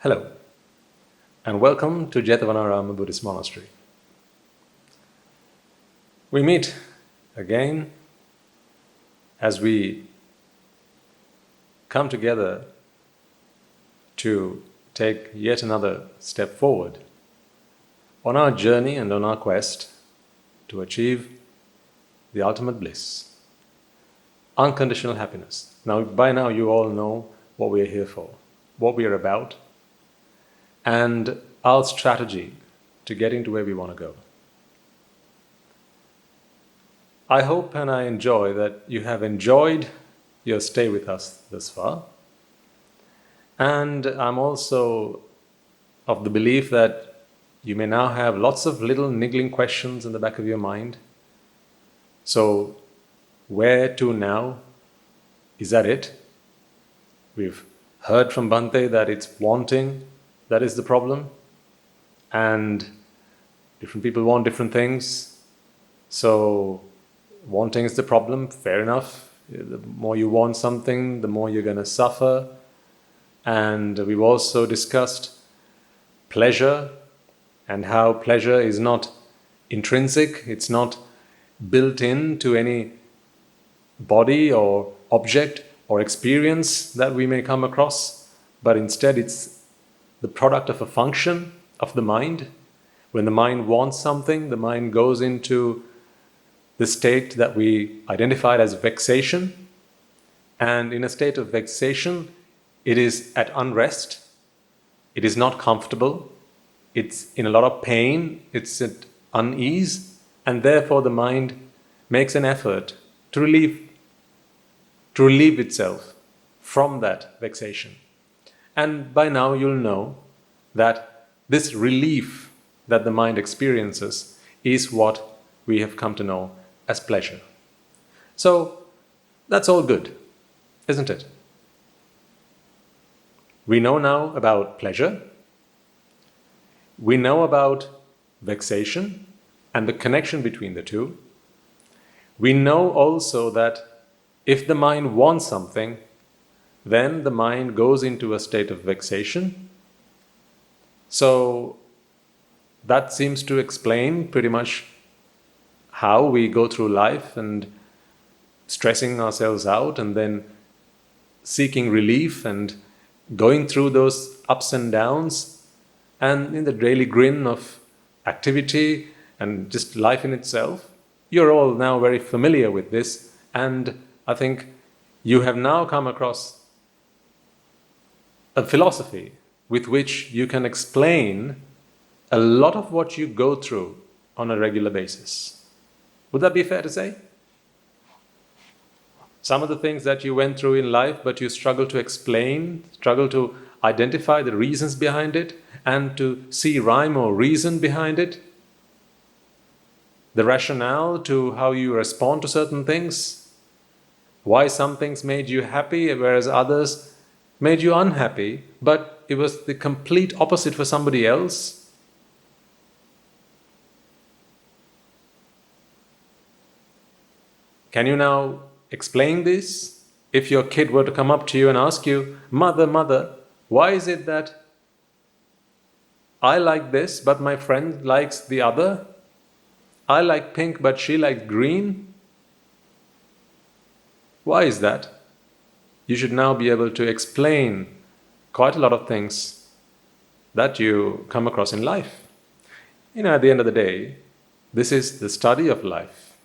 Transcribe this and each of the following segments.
Hello, and welcome to Jethavanarama Buddhist Monastery. We meet again as we come together to take yet another step forward on our journey and on our quest to achieve the ultimate bliss, unconditional happiness. Now, by now you all know what we are here for, what we are about, and our strategy to getting to where we want to go. I hope and I enjoy that you have enjoyed your stay with us thus far. And I'm also of the belief that you may now have lots of little niggling questions in the back of your mind. So, where to now? Is that it? We've heard from Bhante that it's wanting that is the problem, and different people want different things. So wanting is the problem, fair enough. The more you want something, the more you're going to suffer. And we've also discussed pleasure and how pleasure is not intrinsic, it's not built into any body or object or experience that we may come across, but instead it's the product of a function of the mind. When the mind wants something, the mind goes into the state that we identified as vexation. And in a state of vexation, it is at unrest, it is not comfortable, it's in a lot of pain, it's at unease, and therefore the mind makes an effort to relieve itself from that vexation. And by now you'll know that this relief that the mind experiences is what we have come to know as pleasure. So that's all good, isn't it? We know now about pleasure. We know about vexation and the connection between the two. We know also that if the mind wants something, then the mind goes into a state of vexation. So that seems to explain pretty much how we go through life and stressing ourselves out and then seeking relief and going through those ups and downs and in the daily grin of activity and just life in itself. You're all now very familiar with this, and I think you have now come across a philosophy with which you can explain a lot of what you go through on a regular basis. Would that be fair to say? Some of the things that you went through in life, but you struggle to explain, struggle to identify the reasons behind it, and to see rhyme or reason behind it, the rationale to how you respond to certain things, why some things made you happy whereas others made you unhappy, but it was the complete opposite for somebody else. Can you now explain this? If your kid were to come up to you and ask you, Mother, why is it that I like this, but my friend likes the other? I like pink, but she likes green. Why is that? You should now be able to explain quite a lot of things that you come across in life. At the end of the day, this is the study of life.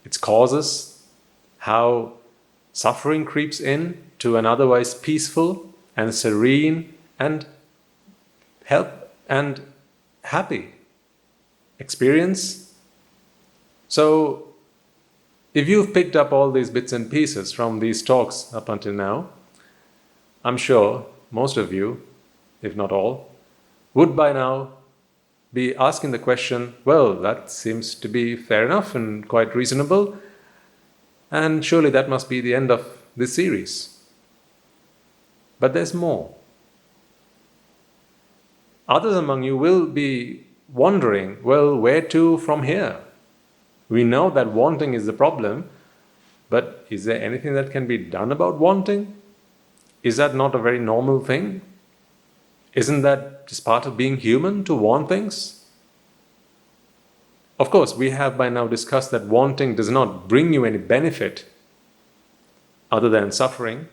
Its causes, how suffering creeps in to an otherwise peaceful and serene and happy experience. So, if you've picked up all these bits and pieces from these talks up until now, I'm sure most of you, if not all, would by now be asking the question, well, that seems to be fair enough and quite reasonable, and surely that must be the end of this series. But there's more. Others among you will be wondering, well, where to from here? We know that wanting is the problem, but is there anything that can be done about wanting? is that not a very normal thing? Isn't that just part of being human, to want things? Of course, we have by now discussed that wanting does not bring you any benefit other than suffering.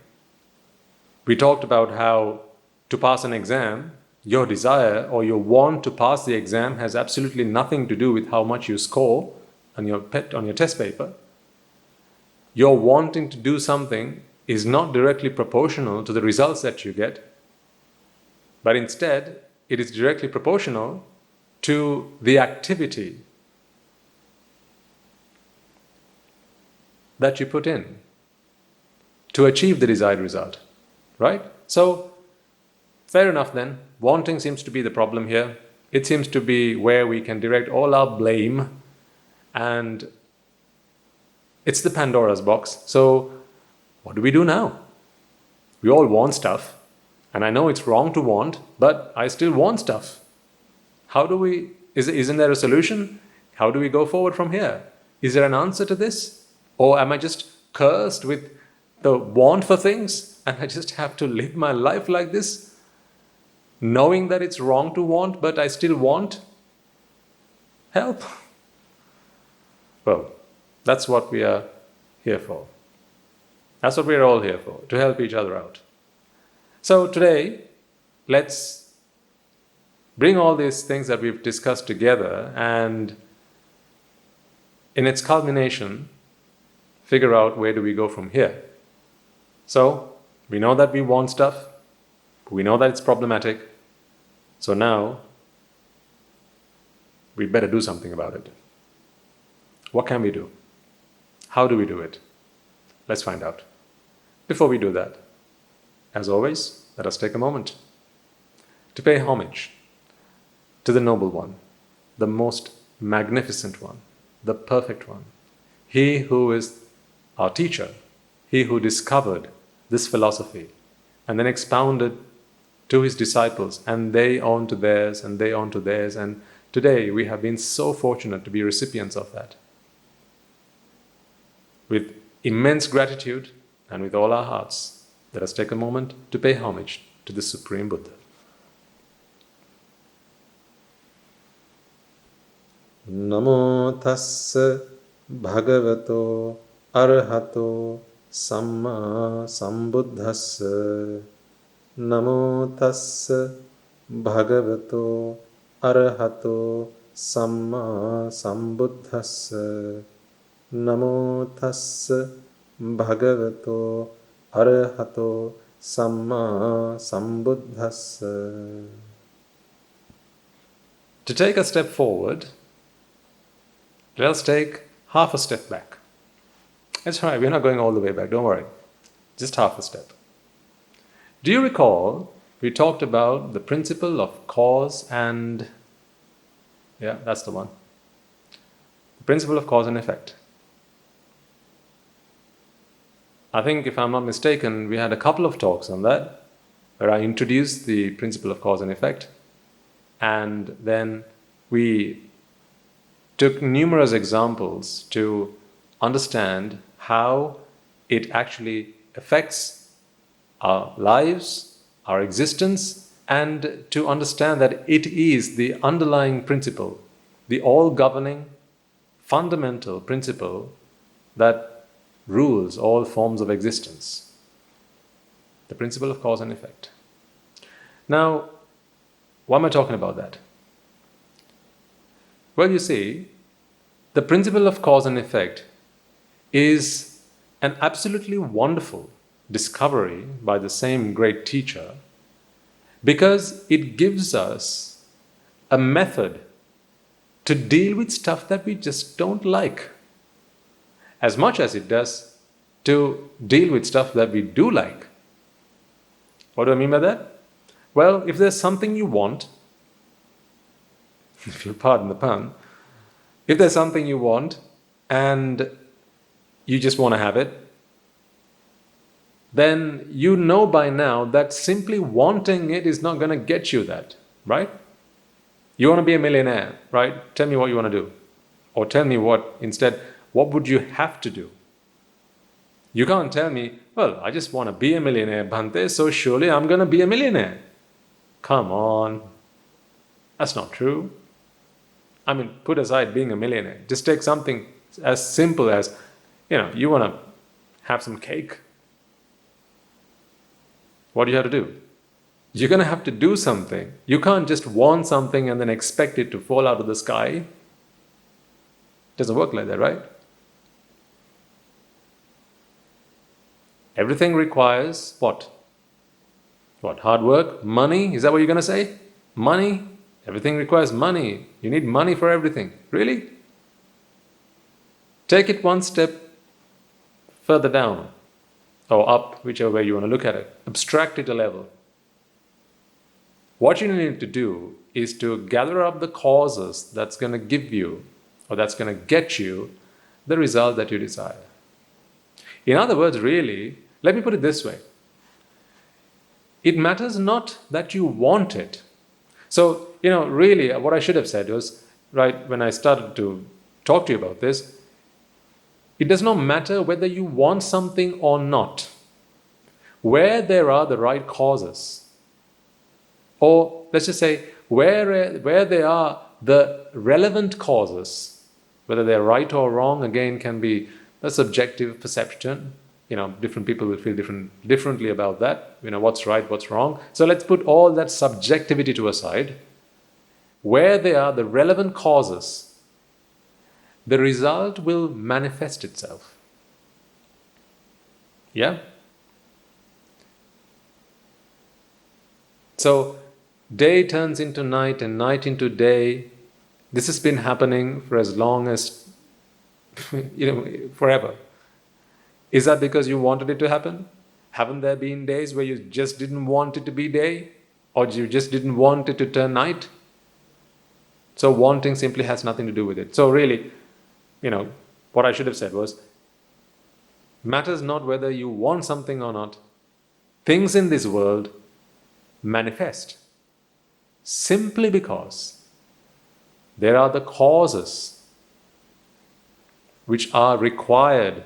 We talked about how to pass an exam, your desire or your want to pass the exam has absolutely nothing to do with how much you score on your test paper. Your wanting to do something is not directly proportional to the results that you get, but instead it is directly proportional to the activity that you put in to achieve the desired result, right? So, fair enough then, wanting seems to be the problem here. It seems to be where we can direct all our blame, and it's the Pandora's box. So, what do we do now? We all want stuff, and I know it's wrong to want, but I still want stuff. How do we, isn't there a solution? How do we go forward from here? Is there an answer to this? Or am I just cursed with the want for things and I just have to live my life like this, knowing that it's wrong to want, but I still want? Help. Well, that's what we are here for. That's what we're all here for, to help each other out. So today, let's bring all these things that we've discussed together and in its culmination, figure out where do we go from here. So, we know that we want stuff, we know that it's problematic, so now we better do something about it. What can we do? How do we do it? Let's find out. Before we do that, as always, let us take a moment to pay homage to the Noble One, the most magnificent one, the perfect one, he who is our teacher, he who discovered this philosophy and then expounded to his disciples, and they on to theirs, and they on to theirs, and today we have been so fortunate to be recipients of that. With immense gratitude and with all our hearts, let us take a moment to pay homage to the Supreme Buddha. Namo tassa bhagavato arahato samma sambuddhassa. Namo tassa bhagavato arahato samma sambuddhassa. Namo tassa bhagavato arahato samma sambuddhassa. To take a step forward, let us take half a step back. It's all right, we're not going all the way back, don't worry. Just half a step. Do you recall we talked about the principle of cause and... yeah, that's the one. The principle of cause and effect. I think, if I'm not mistaken, we had a couple of talks on that, where I introduced the principle of cause and effect, and then we took numerous examples to understand how it actually affects our lives, our existence, and to understand that it is the underlying principle, the all-governing, fundamental principle that rules all forms of existence. The principle of cause and effect. Now, why am I talking about that? Well, you see, the principle of cause and effect is an absolutely wonderful discovery by the same great teacher, because it gives us a method to deal with stuff that we just don't like, as much as it does to deal with stuff that we do like. What do I mean by that? Well, if there's something you want, if you'll pardon the pun, if there's something you want and you just want to have it, then you know by now that simply wanting it is not going to get you that, right? You want to be a millionaire, right? Tell me what you want to do. Or tell me what would you have to do? You can't tell me well, I just want to be a millionaire, Bhante, so surely I'm going to be a millionaire. Come on. That's not true. I mean, put aside being a millionaire. Just take something as simple as, you want to have some cake. What do you have to do? You're going to have to do something. You can't just want something and then expect it to fall out of the sky. It doesn't work like that, right? Everything requires what? What? Hard work? Money? Is that what you're going to say? Money? Everything requires money. You need money for everything. Really? Take it one step further down or up, whichever way you want to look at it. Abstract it a level. What you need to do is to gather up the causes that's going to give you, or that's going to get you, the result that you desire. In other words, really, let me put it this way. It matters not that you want it. So, really, what I should have said was, right, when I started to talk to you about this, it does not matter whether you want something or not. Where there are the right causes, or let's just say, where there are the relevant causes, whether they're right or wrong, again, can be a subjective perception. Different people will feel differently about that. What's right, what's wrong. So let's put all that subjectivity to a side. Where there are the relevant causes, the result will manifest itself. Yeah? So, day turns into night and night into day. This has been happening for as long as, forever. Is that because you wanted it to happen? Haven't there been days where you just didn't want it to be day? Or you just didn't want it to turn night? So wanting simply has nothing to do with it. So really, what I should have said was, matters not whether you want something or not. Things in this world manifest simply because there are the causes which are required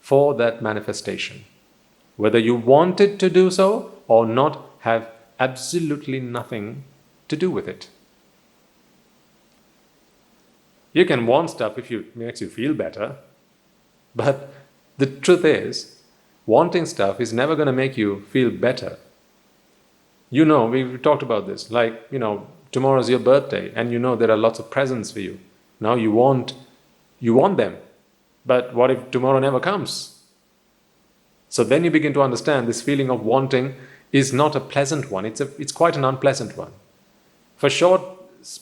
for that manifestation. Whether you want it to do so or not have absolutely nothing to do with it. You can want stuff if it makes you feel better, but the truth is, wanting stuff is never going to make you feel better. We've talked about this, like, tomorrow's your birthday and there are lots of presents for you. Now you want them. But what if tomorrow never comes? So then you begin to understand this feeling of wanting is not a pleasant one. It's quite an unpleasant one. For short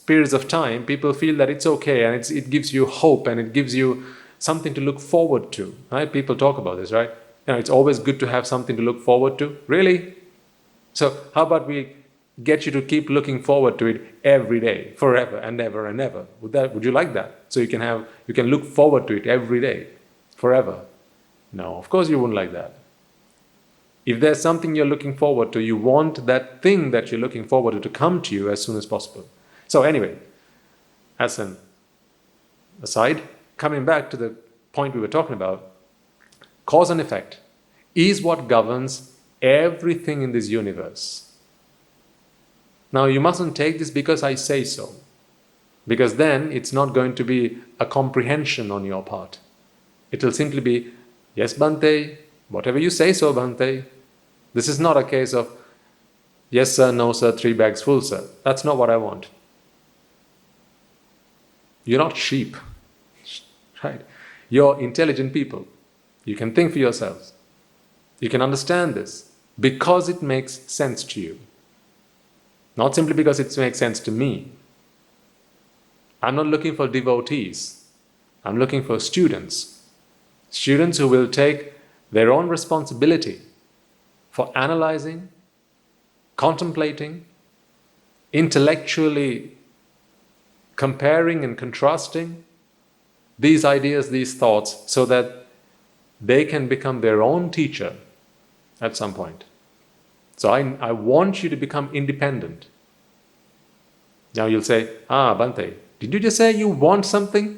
periods of time, people feel that it's okay and it gives you hope and it gives you something to look forward to. Right? People talk about this, right? It's always good to have something to look forward to. Really? So how about we get you to keep looking forward to it every day, forever and ever and ever? Would you like that? So you can look forward to it every day, forever. No, of course you wouldn't like that. If there's something you're looking forward to, you want that thing that you're looking forward to come to you as soon as possible. So anyway, as an aside, coming back to the point we were talking about, cause and effect is what governs everything in this universe. Now, you mustn't take this because I say so, because then it's not going to be a comprehension on your part. It will simply be, yes, Bhante, whatever you say so, Bhante. This is not a case of, yes, sir, no, sir, 3 bags full, sir. That's not what I want. You're not sheep, right? You're intelligent people. You can think for yourselves. You can understand this because it makes sense to you. Not simply because it makes sense to me. I'm not looking for devotees. I'm looking for students. Students who will take their own responsibility for analyzing, contemplating, intellectually comparing and contrasting these ideas, these thoughts, so that they can become their own teacher at some point. So I want you to become independent. Now you'll say, Bhante, did you just say you want something?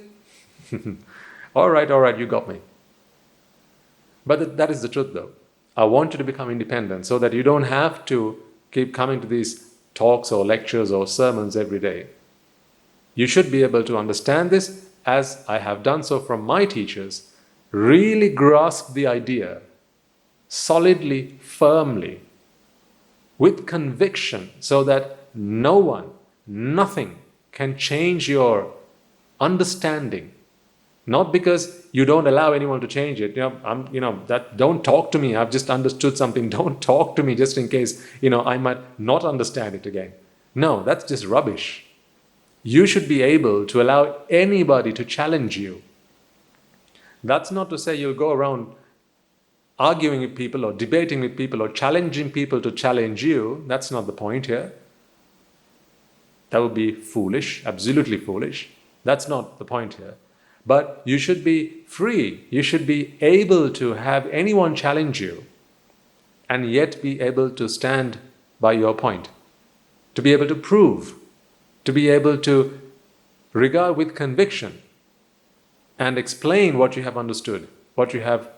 All right, you got me. But that is the truth though. I want you to become independent so that you don't have to keep coming to these talks or lectures or sermons every day. You should be able to understand this, as I have done so from my teachers, really grasp the idea solidly, firmly, with conviction, so that no one, nothing can change your understanding. Not because you don't allow anyone to change it. Don't talk to me. I've just understood something. Don't talk to me just in case, I might not understand it again. No, that's just rubbish. You should be able to allow anybody to challenge you. That's not to say you'll go around arguing with people or debating with people or challenging people to challenge you. That's not the point here. That would be foolish, absolutely foolish. That's not the point here. But you should be free. You should be able to have anyone challenge you and yet be able to stand by your point, to be able to prove, to be able to regard with conviction and explain what you have understood, what you have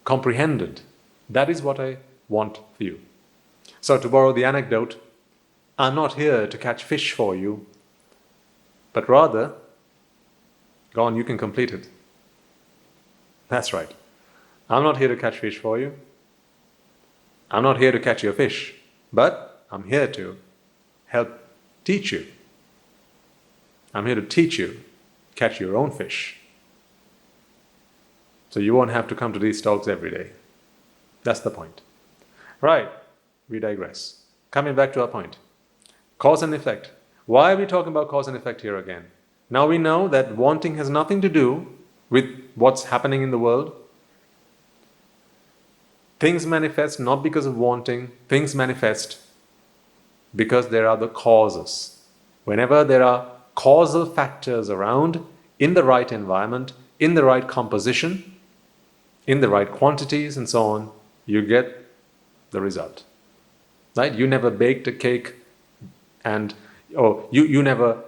comprehended. That is what I want for you. So, to borrow the anecdote, I'm not here to catch fish for you, but rather, go on, you can complete it. That's right. I'm not here to catch fish for you. I'm not here to catch your fish, but I'm here to help teach you. I'm here to teach you catch your own fish. So you won't have to come to these talks every day. That's the point. Right, we digress. Coming back to our point. Cause and effect. Why are we talking about cause and effect here again? Now we know that wanting has nothing to do with what's happening in the world. Things manifest not because of wanting. Things manifest because there are the causes. Whenever there are causal factors around, in the right environment, in the right composition, in the right quantities and so on, you get the result. Right? You never baked a cake or you never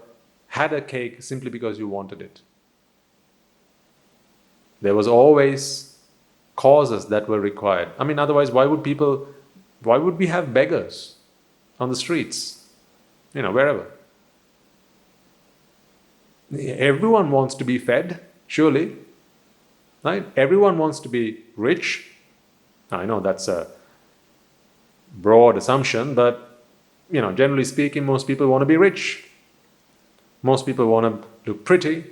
had a cake simply because you wanted it. There was always causes that were required. I mean, otherwise, why would we have beggars on the streets? Wherever. Everyone wants to be fed, surely. Right? Everyone wants to be rich. I know that's a broad assumption, but generally speaking, most people want to be rich. Most people want to look pretty,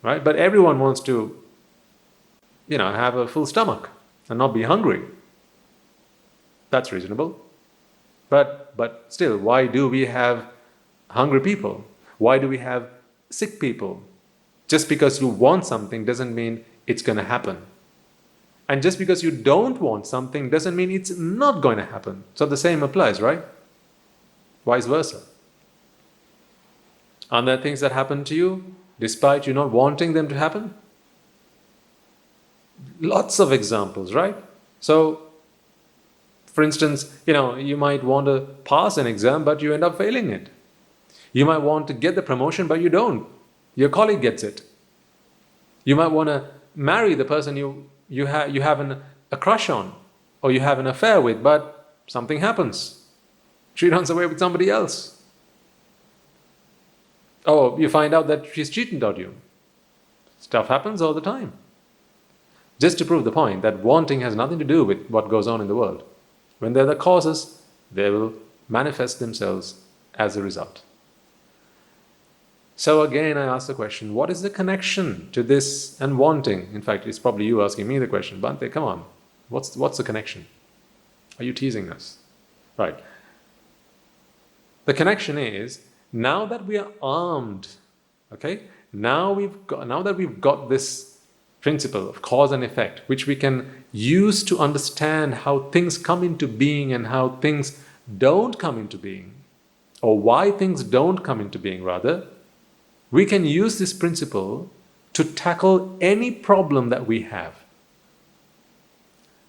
right? But everyone wants to, have a full stomach and not be hungry. That's reasonable. But still, why do we have hungry people? Why do we have sick people? Just because you want something doesn't mean it's going to happen. And just because you don't want something doesn't mean it's not going to happen. So the same applies, right? Vice versa. Are there things that happen to you despite you not wanting them to happen? Lots of examples, right? So, for instance, you might want to pass an exam, but you end up failing it. You might want to get the promotion, but you don't. Your colleague gets it. You might want to marry the person you have a crush on, or you have an affair with, but something happens. She runs away with somebody else. Oh, you find out that she's cheated on you. Stuff happens all the time. Just to prove the point that wanting has nothing to do with what goes on in the world. When there are the causes, they will manifest themselves as a result. So again, I ask the question, what is the connection to this and wanting? In fact, it's probably you asking me the question. Bhante, come on. What's the connection? Are you teasing us? Right. The connection is, now that we are armed, okay, now that we've got this principle of cause and effect, which we can use to understand how things come into being and how things don't come into being, or why things don't come into being rather, we can use this principle to tackle any problem that we have.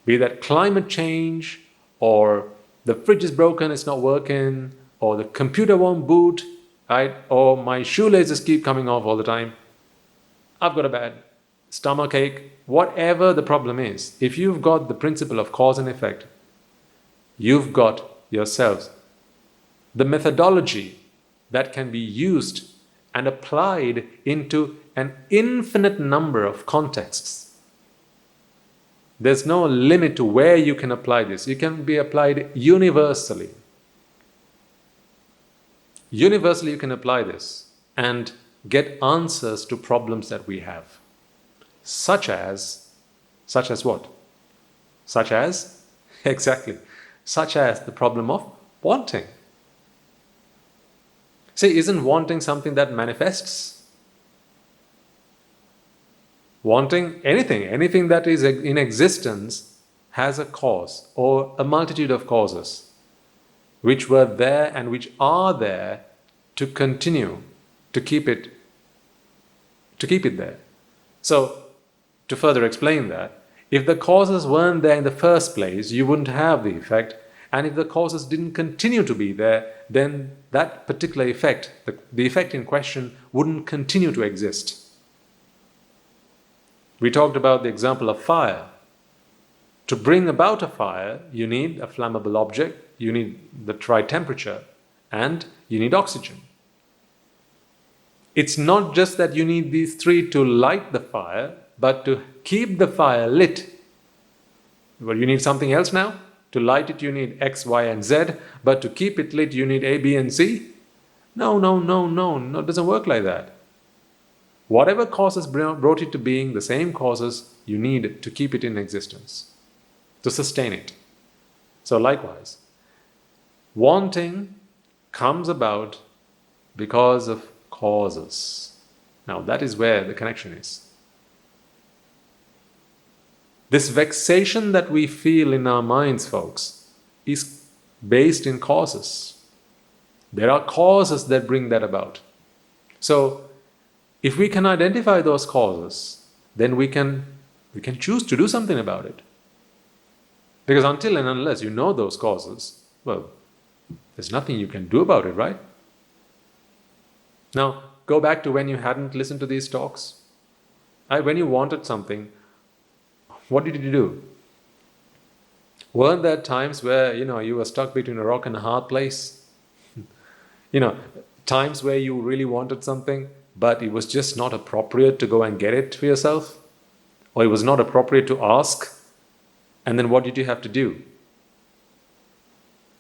Be that climate change, or the fridge is broken, it's not working, or the computer won't boot, right? Or my shoelaces keep coming off all the time. I've got a bad stomachache, whatever the problem is, if you've got the principle of cause and effect, you've got yourselves the methodology that can be used and applied into an infinite number of contexts. There's no limit to where you can apply this. You can be applied universally. Universally you can apply this and get answers to problems that we have. Such as what? Such as, exactly, such as the problem of wanting. See, isn't wanting something that manifests? Wanting anything that is in existence has a cause or a multitude of causes which were there and which are there to continue to keep it there. So, to further explain that, if the causes weren't there in the first place, you wouldn't have the effect, and if the causes didn't continue to be there, then that particular effect, the effect in question, wouldn't continue to exist. We talked about the example of fire. To bring about a fire, you need a flammable object, you need the right temperature, and you need oxygen. It's not just that you need these three to light the fire, but to keep the fire lit. Well, you need something else now. To light it, you need X, Y, and Z, but to keep it lit, you need A, B, and C? No, it doesn't work like that. Whatever causes brought it to being, the same causes you need to keep it in existence, to sustain it. So likewise, wanting comes about because of causes. Now that is where the connection is. This vexation that we feel in our minds, folks, is based in causes. There are causes that bring that about. So, if we can identify those causes, then we can choose to do something about it. Because until and unless you know those causes, well, there's nothing you can do about it, right? Now, go back to when you hadn't listened to these talks. When you wanted something, what did you do? Weren't there times where, you were stuck between a rock and a hard place? Times where you really wanted something, but it was just not appropriate to go and get it for yourself? Or it was not appropriate to ask? And then what did you have to do?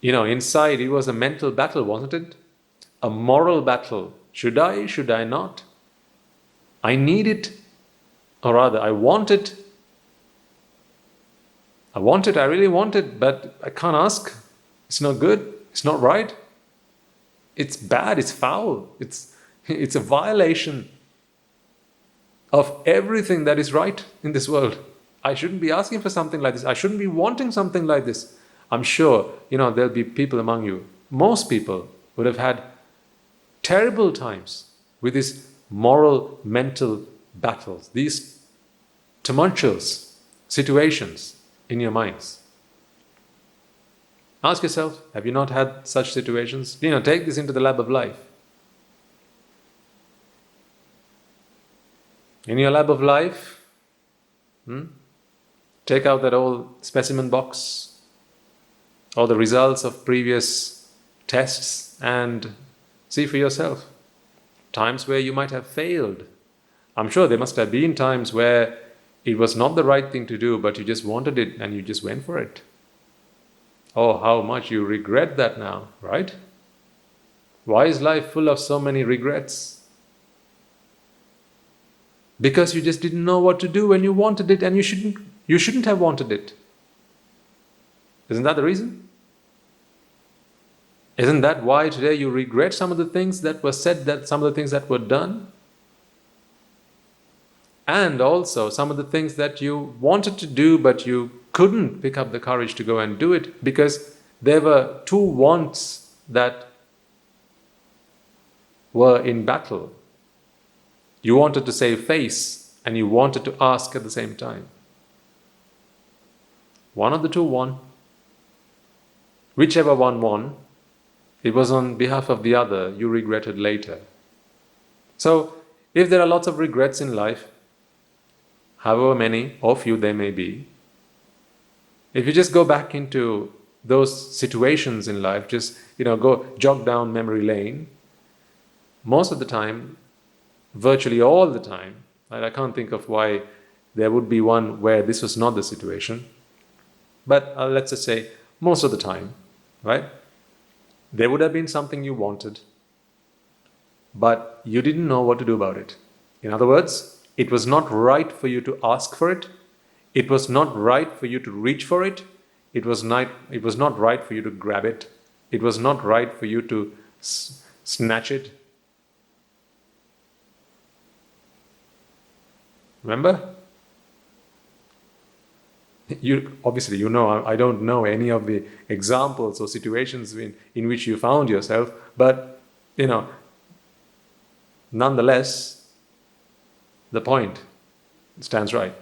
Inside it was a mental battle, wasn't it? A moral battle. Should I not? I need it, or rather, I want it. I really want it, but I can't ask. It's not good. It's not right. It's bad. It's foul. It's a violation of everything that is right in this world. I shouldn't be asking for something like this. I shouldn't be wanting something like this. I'm sure, there'll be people among you. Most people would have had terrible times with these moral, mental battles, these tumultuous situations in your minds. Ask yourself, have you not had such situations? Take this into the lab of life. In your lab of life, take out that old specimen box, or the results of previous tests, and see for yourself. Times where you might have failed. I'm sure there must have been times where it was not the right thing to do, but you just wanted it and you just went for it. Oh, how much you regret that now, right? Why is life full of so many regrets? Because you just didn't know what to do when you wanted it, and you shouldn't have wanted it. Isn't that the reason? Isn't that why today you regret some of the things that were said, some of the things that were done? And also some of the things that you wanted to do, but you couldn't pick up the courage to go and do it because there were two wants that were in battle. You wanted to save face and you wanted to ask at the same time. One of the two won. Whichever one won, it was on behalf of the other you regretted later. So, if there are lots of regrets in life, however many or few they may be, if you just go back into those situations in life, just go jog down memory lane, most of the time, virtually all the time, I can't think of why there would be one where this was not the situation, but let's just say most of the time, right? There would have been something you wanted, but you didn't know what to do about it. In other words, it was not right for you to ask for it. It was not right for you to reach for it. It was not right for you to grab it. It was not right for you to snatch it. Remember? Obviously, I don't know any of the examples or situations in which you found yourself, but, nonetheless, the point stands right.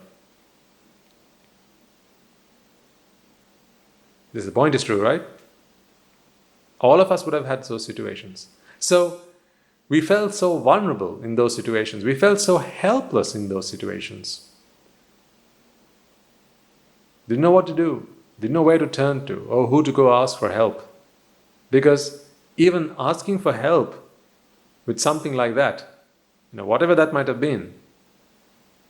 The point is true, right? All of us would have had those situations. So, we felt so vulnerable in those situations. We felt so helpless in those situations. Didn't know what to do. Didn't know where to turn to or who to go ask for help. Because even asking for help with something like that, whatever that might have been,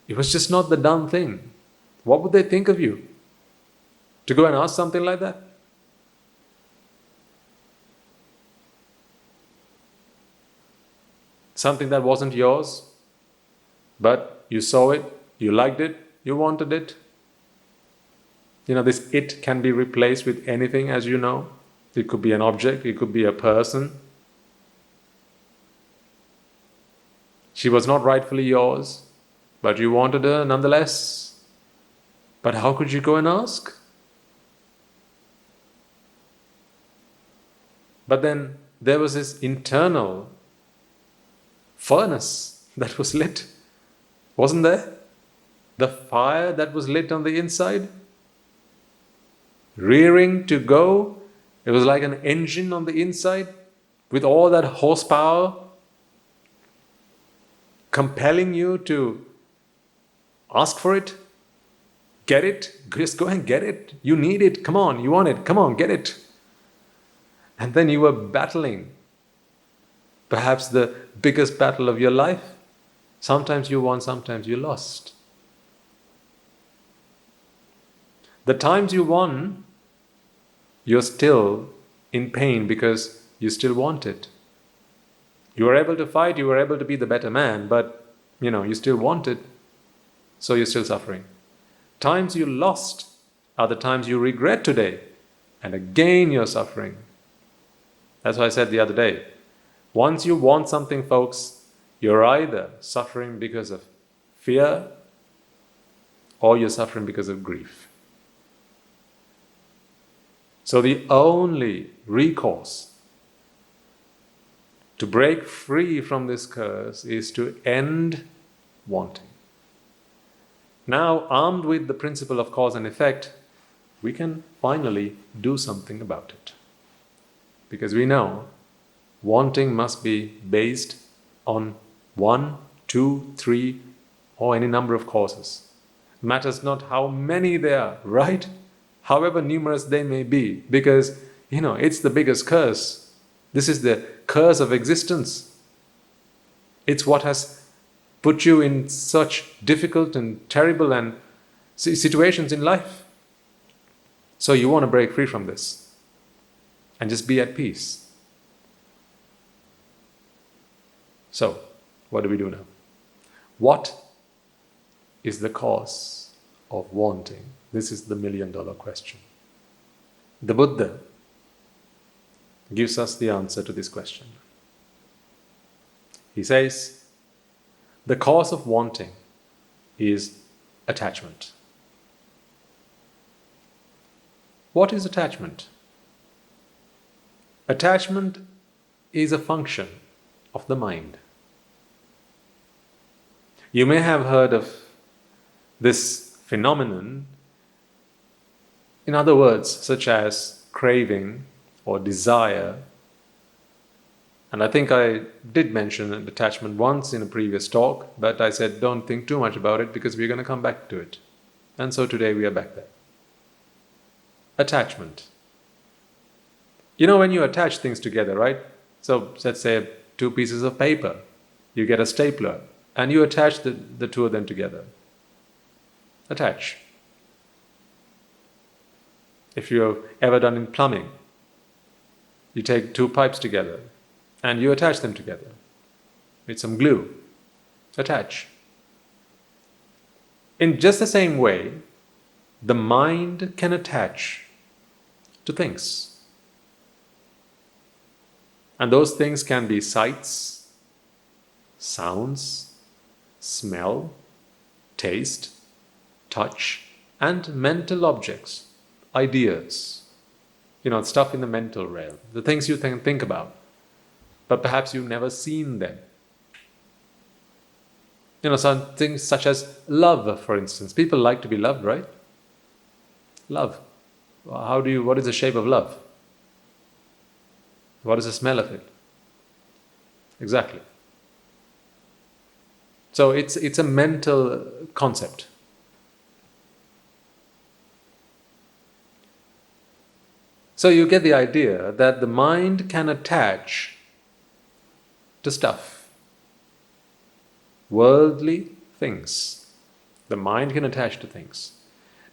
it was just not the done thing. What would they think of you? To go and ask something like that? Something that wasn't yours, but you saw it, you liked it, you wanted it. This it can be replaced with anything, as you know. It could be an object, it could be a person. She was not rightfully yours, but you wanted her nonetheless. But how could you go and ask? But then there was this internal furnace that was lit, wasn't there? The fire that was lit on the inside, rearing to go. It was like an engine on the inside with all that horsepower compelling you to ask for it, get it, just go and get it. You need it, come on, you want it, come on, get it. And then you were battling perhaps the biggest battle of your life. Sometimes you won, sometimes you lost. The times you won, you're still in pain because you still want it. You were able to fight, you were able to be the better man, but you still want it, so you're still suffering. Times you lost are the times you regret today, and again you're suffering. That's why I said the other day, once you want something, folks, you're either suffering because of fear or you're suffering because of grief. So the only recourse to break free from this curse is to end wanting. Now, armed with the principle of cause and effect, we can finally do something about it. Because we know wanting must be based on 1, 2, 3, or any number of causes. Matters not how many there are, right? However numerous they may be, because, it's the biggest curse. This is the curse of existence. It's what has put you in such difficult and terrible and situations in life. So you want to break free from this and just be at peace. So, what do we do now? What is the cause of wanting? This is the million-dollar question. The Buddha gives us the answer to this question. He says, the cause of wanting is attachment. What is attachment? Attachment is a function of the mind. You may have heard of this phenomenon, in other words, such as craving or desire, And I think I did mention detachment once in a previous talk, but I said don't think too much about it because we're going to come back to it. And so today we are back there. Attachment. You know when you attach things together, right? So let's say two pieces of paper. You get a stapler and you attach the two of them together. Attach. If you've ever done in plumbing, you take two pipes together and you attach them together with some glue. Attach. In just the same way, the mind can attach to things. And those things can be sights, sounds, smell, taste, touch, and mental objects, ideas. Stuff in the mental realm, the things you think about, but perhaps you've never seen them. Some things such as love, for instance. People like to be loved, right? Love. What is the shape of love? What is the smell of it? Exactly. So it's a mental concept. So you get the idea that the mind can attach to stuff. Worldly things. The mind can attach to things.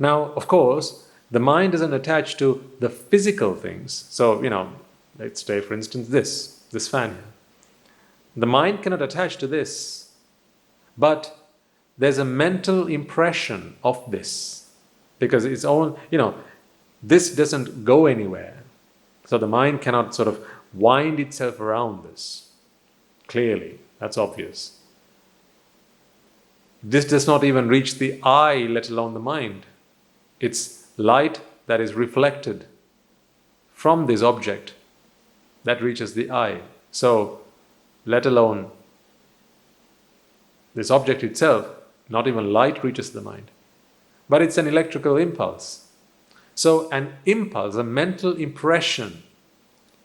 Now, of course, the mind doesn't attach to the physical things. So, let's say, for instance, this fan here. The mind cannot attach to this, but there's a mental impression of this. Because it's all, this doesn't go anywhere. So the mind cannot sort of wind itself around this. Clearly, that's obvious. This does not even reach the eye, let alone the mind. It's light that is reflected from this object that reaches the eye. So, let alone this object itself, not even light reaches the mind. But it's an electrical impulse. So, an impulse, a mental impression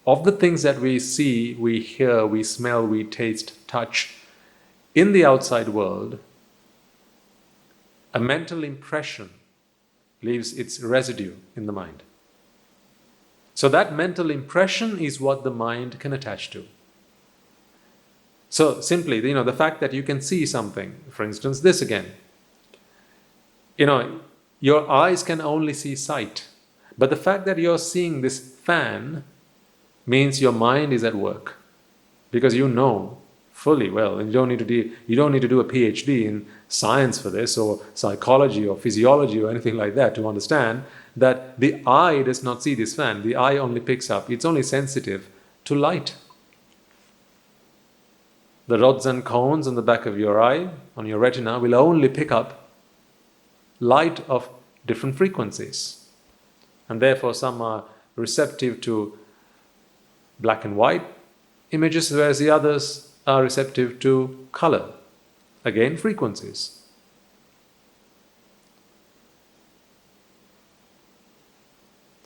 of the things that we see, we hear, we smell, we taste, touch in the outside world, a mental impression leaves its residue in the mind. So that mental impression is what the mind can attach to. So simply, the fact that you can see something, for instance, this again, your eyes can only see sight. But the fact that you're seeing this fan means your mind is at work. Because you know fully well, and you don't need to do a PhD in science for this, or psychology or physiology or anything like that to understand that the eye does not see this fan. The eye only picks up, it's only sensitive to light. The rods and cones on the back of your eye, on your retina, will only pick up light of different frequencies. And therefore some are receptive to black and white images, whereas the others are receptive to color. Again, frequencies.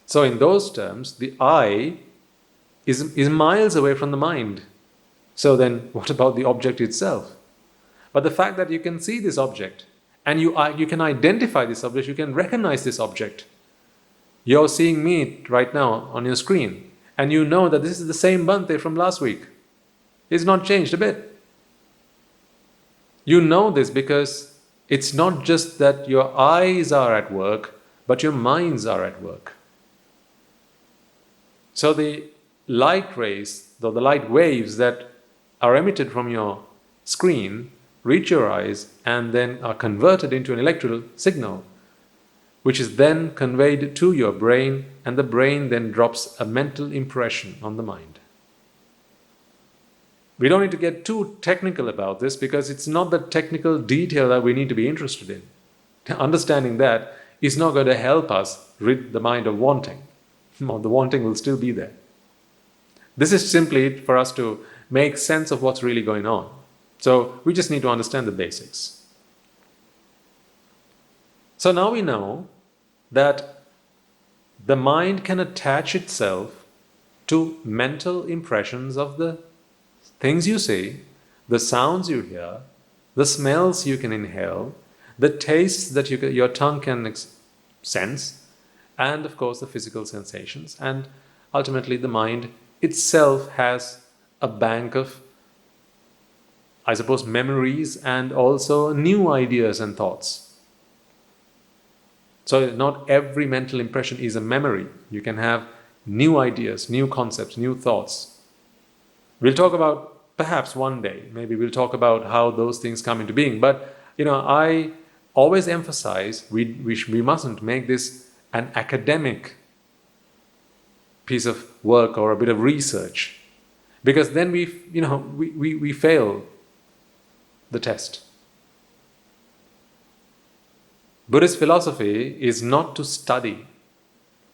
So in those terms, the eye is miles away from the mind. So then, what about the object itself? But the fact that you can see this object, and you can identify this object, you can recognize this object. You're seeing me right now on your screen, and you know that this is the same Bhante from last week. It's not changed a bit. You know this because it's not just that your eyes are at work, but your minds are at work. So the light rays, the light waves that are emitted from your screen reach your eyes and then are converted into an electrical signal, which is then conveyed to your brain, and the brain then drops a mental impression on the mind. We don't need to get too technical about this because it's not the technical detail that we need to be interested in. Understanding that is not going to help us rid the mind of wanting. The wanting will still be there. This is simply for us to make sense of what's really going on. So we just need to understand the basics. So now we know that the mind can attach itself to mental impressions of the things you see, the sounds you hear, the smells you can inhale, the tastes that your tongue can sense, and of course the physical sensations. And ultimately the mind itself has a bank of, I suppose, memories and also new ideas and thoughts. So not every mental impression is a memory. You can have new ideas, new concepts, new thoughts. We'll talk about, perhaps one day, maybe we'll talk about how those things come into being. But, I always emphasize we mustn't make this an academic piece of work or a bit of research, because then we fail the test. Buddhist philosophy is not to study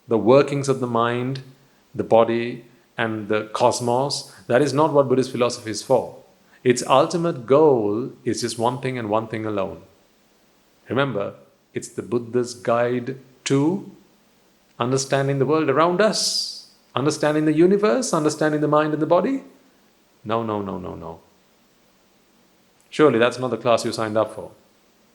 the workings of the mind, the body, and the cosmos. That is not what Buddhist philosophy is for. Its ultimate goal is just one thing and one thing alone. Remember, it's the Buddha's guide to understanding the world around us, understanding the universe, understanding the mind and the body. No. Surely that's not the class you signed up for.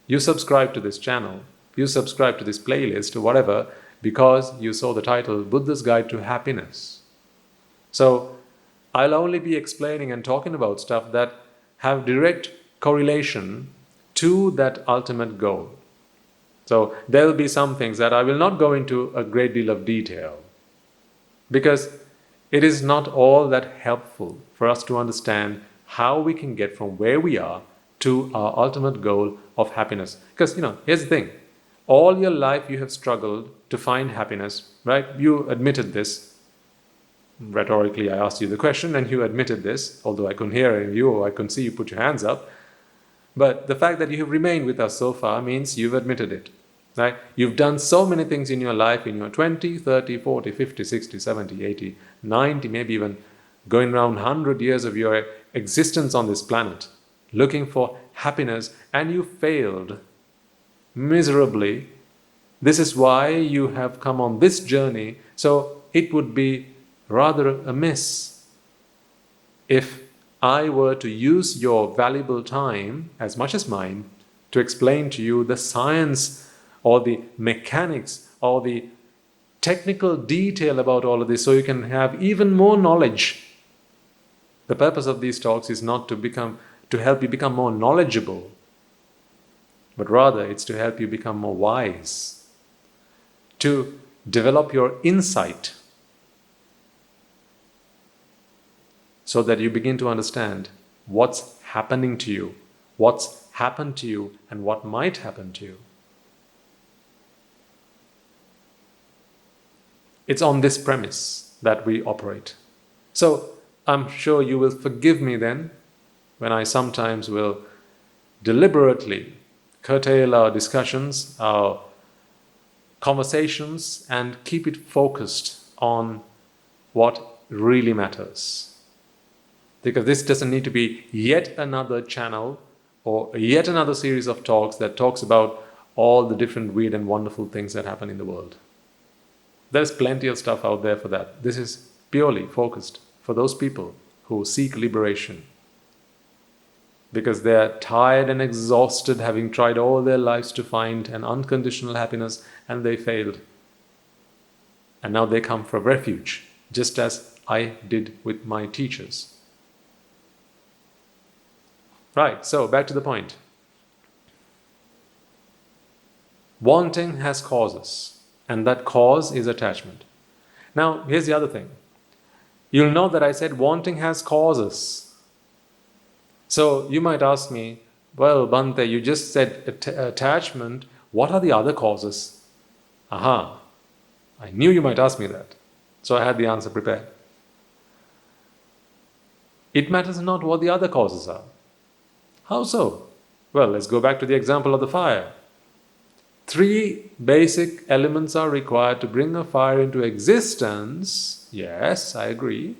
You subscribe to this channel, you subscribe to this playlist or whatever, because you saw the title, Buddha's Guide to Happiness. So I'll only be explaining and talking about stuff that have direct correlation to that ultimate goal. So there will be some things that I will not go into a great deal of detail, because it is not all that helpful for us to understand how we can get from where we are to our ultimate goal of happiness. Because, here's the thing. All your life you have struggled to find happiness, right? You admitted this. Rhetorically, I asked you the question and you admitted this, although I couldn't hear you or I couldn't see you put your hands up. But the fact that you have remained with us so far means you've admitted it, right? You've done so many things in your life, in your 20, 30, 40, 50, 60, 70, 80, 90, maybe even going around 100 years of your existence on this planet, looking for happiness, and you failed miserably. This is why you have come on this journey. So it would be rather amiss if I were to use your valuable time, as much as mine, to explain to you the science or the mechanics or the technical detail about all of this, so you can have even more knowledge. The purpose of these talks is not to help you become more knowledgeable, but rather it's to help you become more wise, to develop your insight, so that you begin to understand what's happening to you, what's happened to you, and what might happen to you. It's on this premise that we operate. So I'm sure you will forgive me then when I sometimes will deliberately curtail our discussions, our conversations, and keep it focused on what really matters. Because this doesn't need to be yet another channel or yet another series of talks that talks about all the different weird and wonderful things that happen in the world. There's plenty of stuff out there for that. This is purely focused for those people who seek liberation, because they're tired and exhausted, having tried all their lives to find an unconditional happiness, and they failed. And now they come for refuge, just as I did with my teachers. Right, so back to the point. Wanting has causes, and that cause is attachment. Now, here's the other thing. You'll know that I said wanting has causes. So you might ask me, well, Bhante, you just said attachment. What are the other causes? Aha, I knew you might ask me that. So I had the answer prepared. It matters not what the other causes are. How so? Well, let's go back to the example of the fire. 3 basic elements are required to bring a fire into existence. Yes, I agree.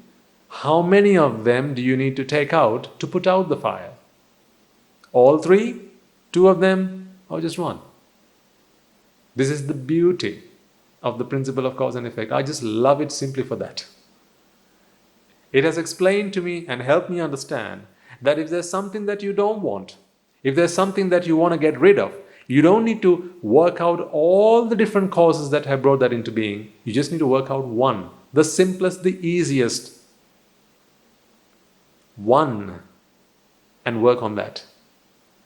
How many of them do you need to take out to put out the fire? All 3? 2 of them? Or just 1? This is the beauty of the principle of cause and effect. I just love it simply for that. It has explained to me and helped me understand that if there's something that you don't want, if there's something that you want to get rid of, you don't need to work out all the different causes that have brought that into being. You just need to work out one, the simplest, the easiest one, and work on that.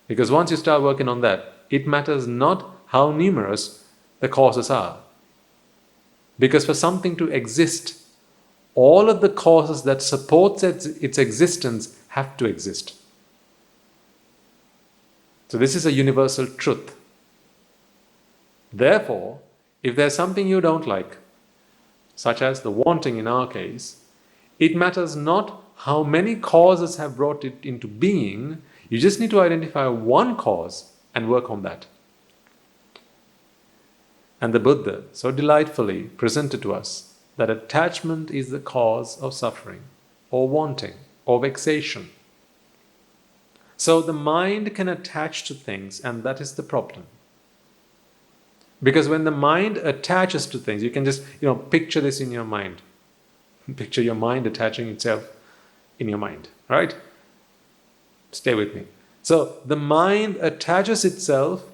Because once you start working on that, it matters not how numerous the causes are. Because for something to exist, all of the causes that support its existence have to exist. So this is a universal truth. Therefore, if there's something you don't like, such as the wanting in our case, it matters not how many causes have brought it into being. You just need to identify one cause and work on that. And the Buddha so delightfully presented to us that attachment is the cause of suffering, or wanting, or vexation. So the mind can attach to things, and that is the problem. Because when the mind attaches to things, you can just, picture this in your mind. Picture your mind attaching itself in your mind, right? Stay with me. So the mind attaches itself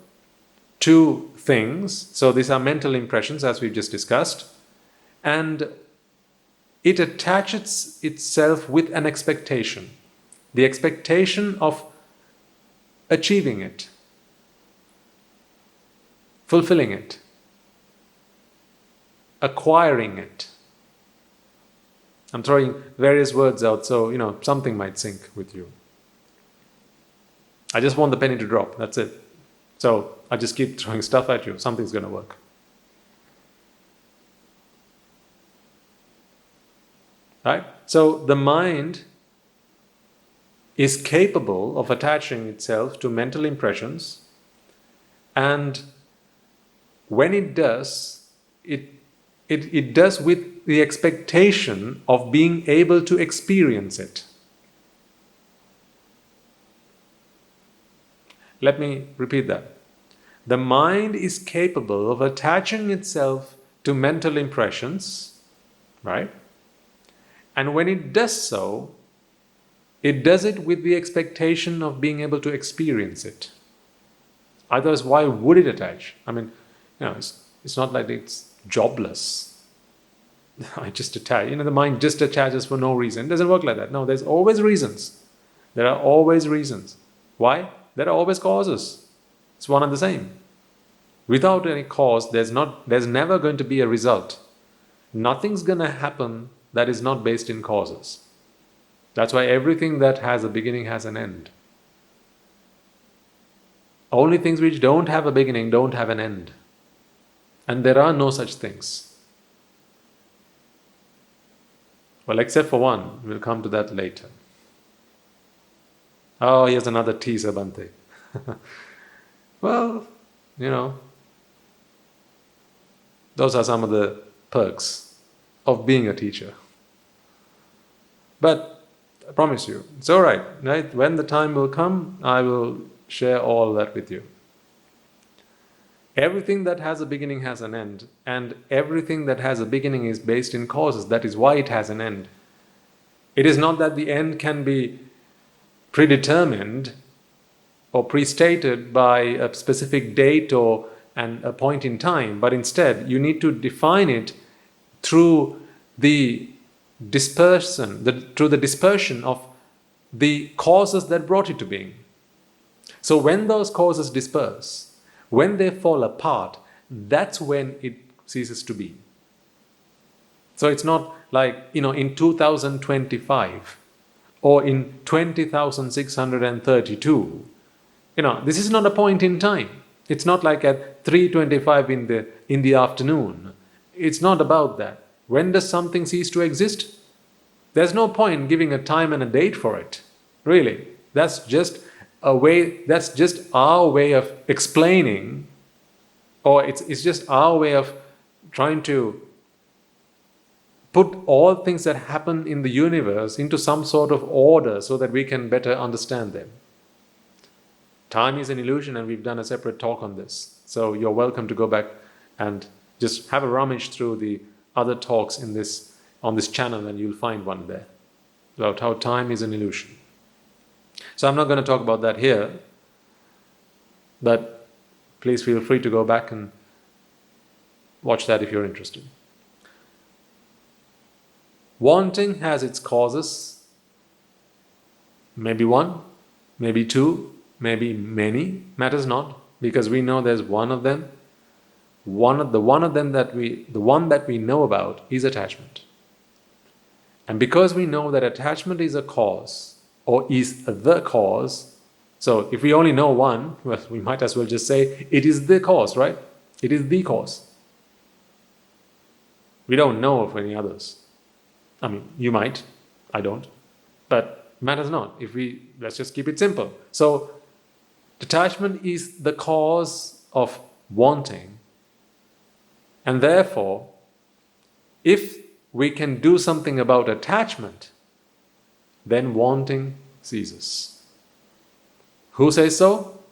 to things. So these are mental impressions, as we've just discussed. And it attaches itself with an expectation. The expectation of achieving it, fulfilling it, acquiring it. I'm throwing various words out, so something might sink with you. I just want the penny to drop, that's it. So I just keep throwing stuff at you, something's going to work. Right? So the mind is capable of attaching itself to mental impressions, and when it does, it does with the expectation of being able to experience it. Let me repeat that. The mind is capable of attaching itself to mental impressions, right? And when it does so, it does it with the expectation of being able to experience it. Otherwise, why would it attach? I mean, it's not like it's jobless. I just attach. The mind just attaches for no reason. It doesn't work like that. No, there's always reasons. There are always reasons. Why? There are always causes. It's one and the same. Without any cause, there's never going to be a result. Nothing's going to happen that is not based in causes. That's why everything that has a beginning has an end. Only things which don't have a beginning don't have an end. And there are no such things. Well, except for one. We'll come to that later. Oh, here's another teaser, Bhante. Well, those are some of the perks of being a teacher. But I promise you, it's all right? When the time will come, I will share all that with you. Everything that has a beginning has an end, and everything that has a beginning is based in causes. That is why it has an end. It is not that the end can be predetermined or prestated by a specific date or a point in time, but instead you need to define it through the dispersion of the causes that brought it to being. So when those causes disperse, when they fall apart, that's when it ceases to be. So it's not like, in 2025 or in 20,632. This is not a point in time. It's not like at 3:25 in the afternoon. It's not about that. When does something cease to exist? There's no point giving a time and a date for it. Really. That's just our way of explaining, or it's just our way of trying to put all things that happen in the universe into some sort of order so that we can better understand them. Time is an illusion, and we've done a separate talk on this. So you're welcome to go back and just have a rummage through the other talks on this channel, and you'll find one there. about how time is an illusion. So I'm not going to talk about that here, but please feel free to go back and watch that if you're interested. Wanting has its causes, maybe one, maybe two, maybe many, matters not, because we know there's one of them. The one that we know about is attachment. And because we know that attachment is a cause, or is the cause, so if we only know one, well, we might as well just say it is the cause, right? It is the cause. We don't know of any others. I mean, you might, I don't, but matters not. Let's just keep it simple. So, detachment is the cause of wanting, and therefore, if we can do something about attachment, then wanting ceases. Who says so?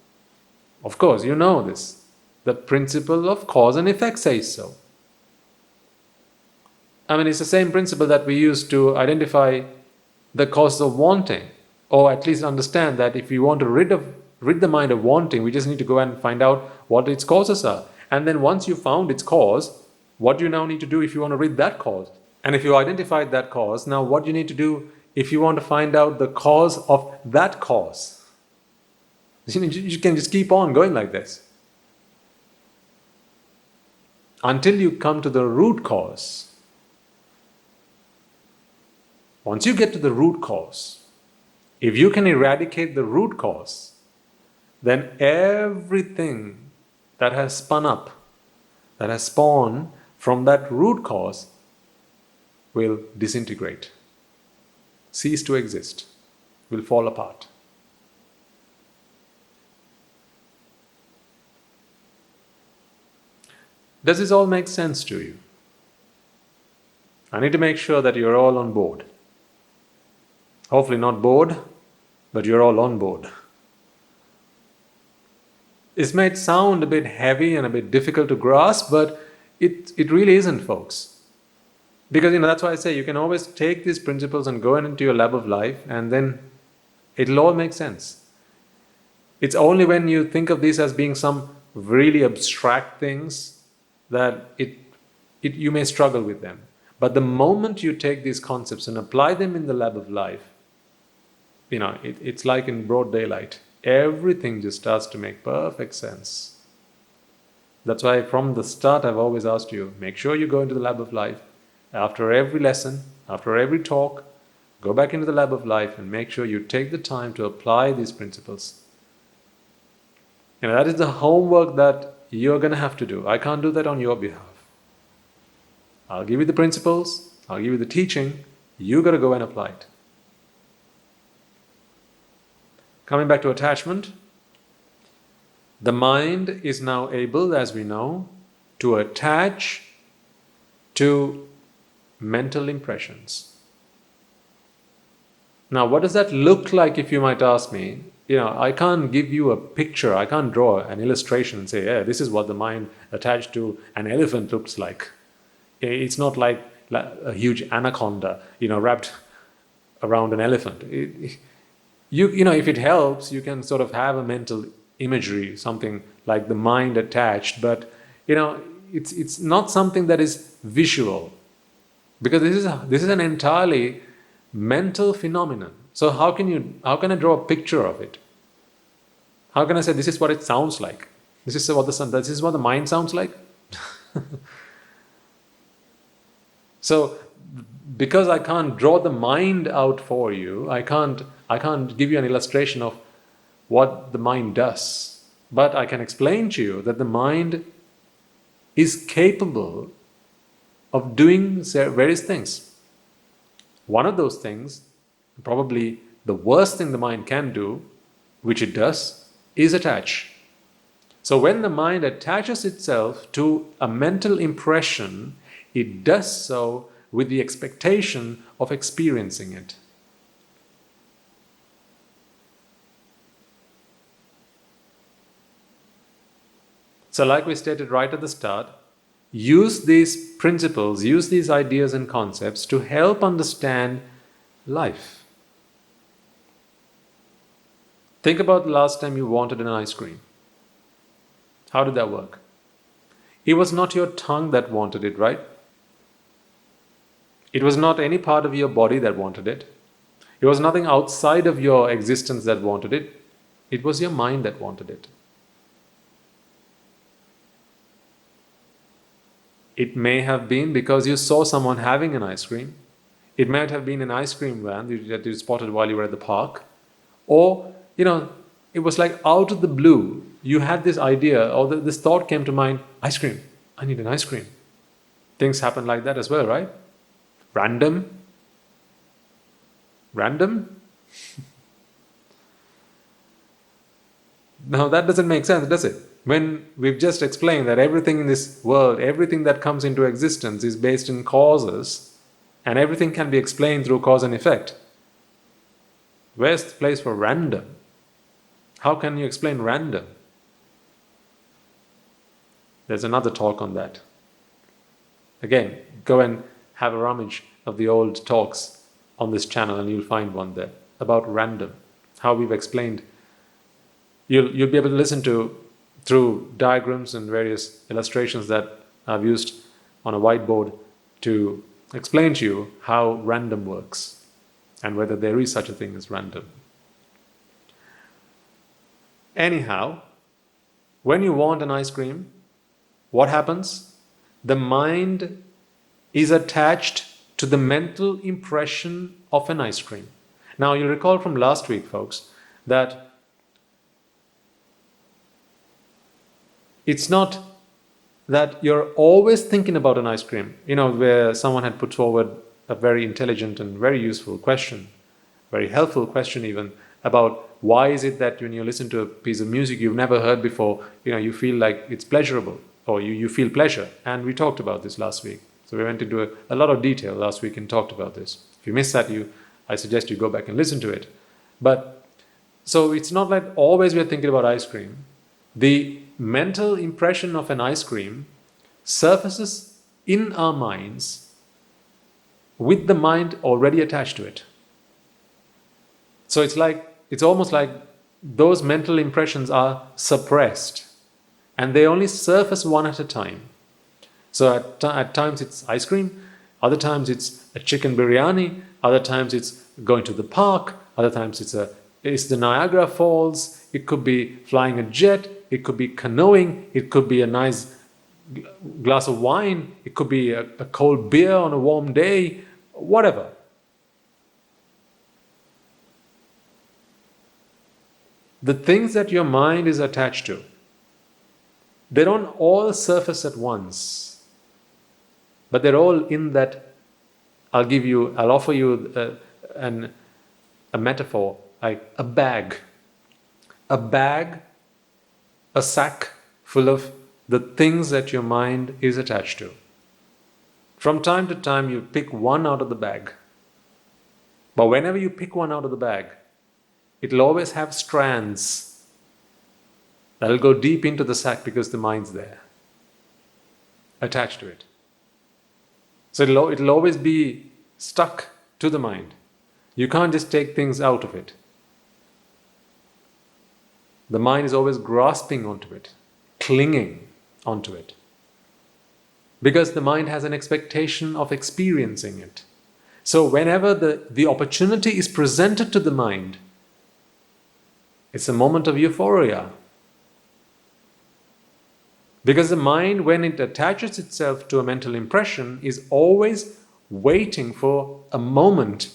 Of course, you know this. The principle of cause and effect says so. I mean, it's the same principle that we use to identify the cause of wanting, or at least understand that if we want to rid the mind of wanting, we just need to go and find out what its causes are. And then once you've found its cause, what do you now need to do if you want to rid that cause? And if you identified that cause, now what do you need to do if you want to find out the cause of that cause? You can just keep on going like this until you come to the root cause. Once you get to the root cause, if you can eradicate the root cause, then everything that has spun up, that has spawned from that root cause, will disintegrate, cease to exist, will fall apart. Does this all make sense to you? I need to make sure that you're all on board. Hopefully not bored, but you're all on board. This might sound a bit heavy and a bit difficult to grasp, but it really isn't, folks. Because that's why I say you can always take these principles and go into your lab of life, and then it'll all make sense. It's only when you think of these as being some really abstract things that you may struggle with them. But the moment you take these concepts and apply them in the lab of life, it's like in broad daylight. Everything just starts to make perfect sense. That's why from the start I've always asked you, make sure you go into the lab of life. After every lesson, after every talk, go back into the lab of life and make sure you take the time to apply these principles. That is the homework that you're going to have to do. I can't do that on your behalf. I'll give you the principles, I'll give you the teaching, you got to go and apply it. Coming back to attachment, the mind is now able, as we know, to attach to mental impressions. Now, what does that look like, if you might ask me? I can't give you a picture, I can't draw an illustration and say, yeah, this is what the mind attached to an elephant looks like. It's not like a huge anaconda, wrapped around an elephant. If it helps, you can sort of have a mental imagery, something like the mind attached, but it's not something that is visual, because this is an entirely mental phenomenon. So how can I draw a picture of it? How can I say this is what it sounds like? This is what the mind sounds like? So because I can't draw the mind out for you, I can't give you an illustration of what the mind does. But I can explain to you that the mind is capable of doing various things. One of those things, probably the worst thing the mind can do, which it does, is attach. So when the mind attaches itself to a mental impression, it does so with the expectation of experiencing it. So like we stated right at the start, use these principles, use these ideas and concepts to help understand life. Think about the last time you wanted an ice cream. How did that work? It was not your tongue that wanted it, right? It was not any part of your body that wanted it. It was nothing outside of your existence that wanted it. It was your mind that wanted it. It may have been because you saw someone having an ice cream. It might have been an ice cream van that you spotted while you were at the park. Or, it was like out of the blue, you had this idea or this thought came to mind, ice cream, I need an ice cream. Things happen like that as well, right? Random? Now that doesn't make sense, does it? When we've just explained that everything in this world, everything that comes into existence is based in causes, and everything can be explained through cause and effect. Where's the place for random? How can you explain random? There's another talk on that. Again, go and have a rummage of the old talks on this channel and you'll find one there about random, how we've explained. You'll be able to listen to through diagrams and various illustrations that I've used on a whiteboard to explain to you how random works and whether there is such a thing as random. Anyhow, when you want an ice cream, what happens? The mind is attached to the mental impression of an ice cream. Now, you'll recall from last week, folks, that it's not that you're always thinking about an ice cream. Where someone had put forward a very intelligent and very useful question, very helpful question even, about why is it that when you listen to a piece of music you've never heard before, you feel like it's pleasurable, or you feel pleasure. And we talked about this last week. So we went into a lot of detail last week and talked about this. If you missed that, I suggest you go back and listen to it. But so it's not like always we're thinking about ice cream. The mental impression of an ice cream surfaces in our minds with the mind already attached to it. So it's almost like those mental impressions are suppressed and they only surface one at a time. So at times it's ice cream, other times it's a chicken biryani, other times it's going to the park, other times it's the Niagara Falls, it could be flying a jet, it could be canoeing, it could be a nice glass of wine, it could be a cold beer on a warm day, whatever. The things that your mind is attached to, they don't all surface at once, but they're all in that. I'll offer you a metaphor, like a bag, a sack full of the things that your mind is attached to. From time to time you pick one out of the bag, but whenever you pick one out of the bag, it'll always have strands that'll go deep into the sack because the mind's there, attached to it. So it'll always be stuck to the mind. You can't just take things out of it. The mind is always grasping onto it, clinging onto it. Because the mind has an expectation of experiencing it. So whenever the opportunity is presented to the mind, it's a moment of euphoria. Because the mind, when it attaches itself to a mental impression, is always waiting for a moment.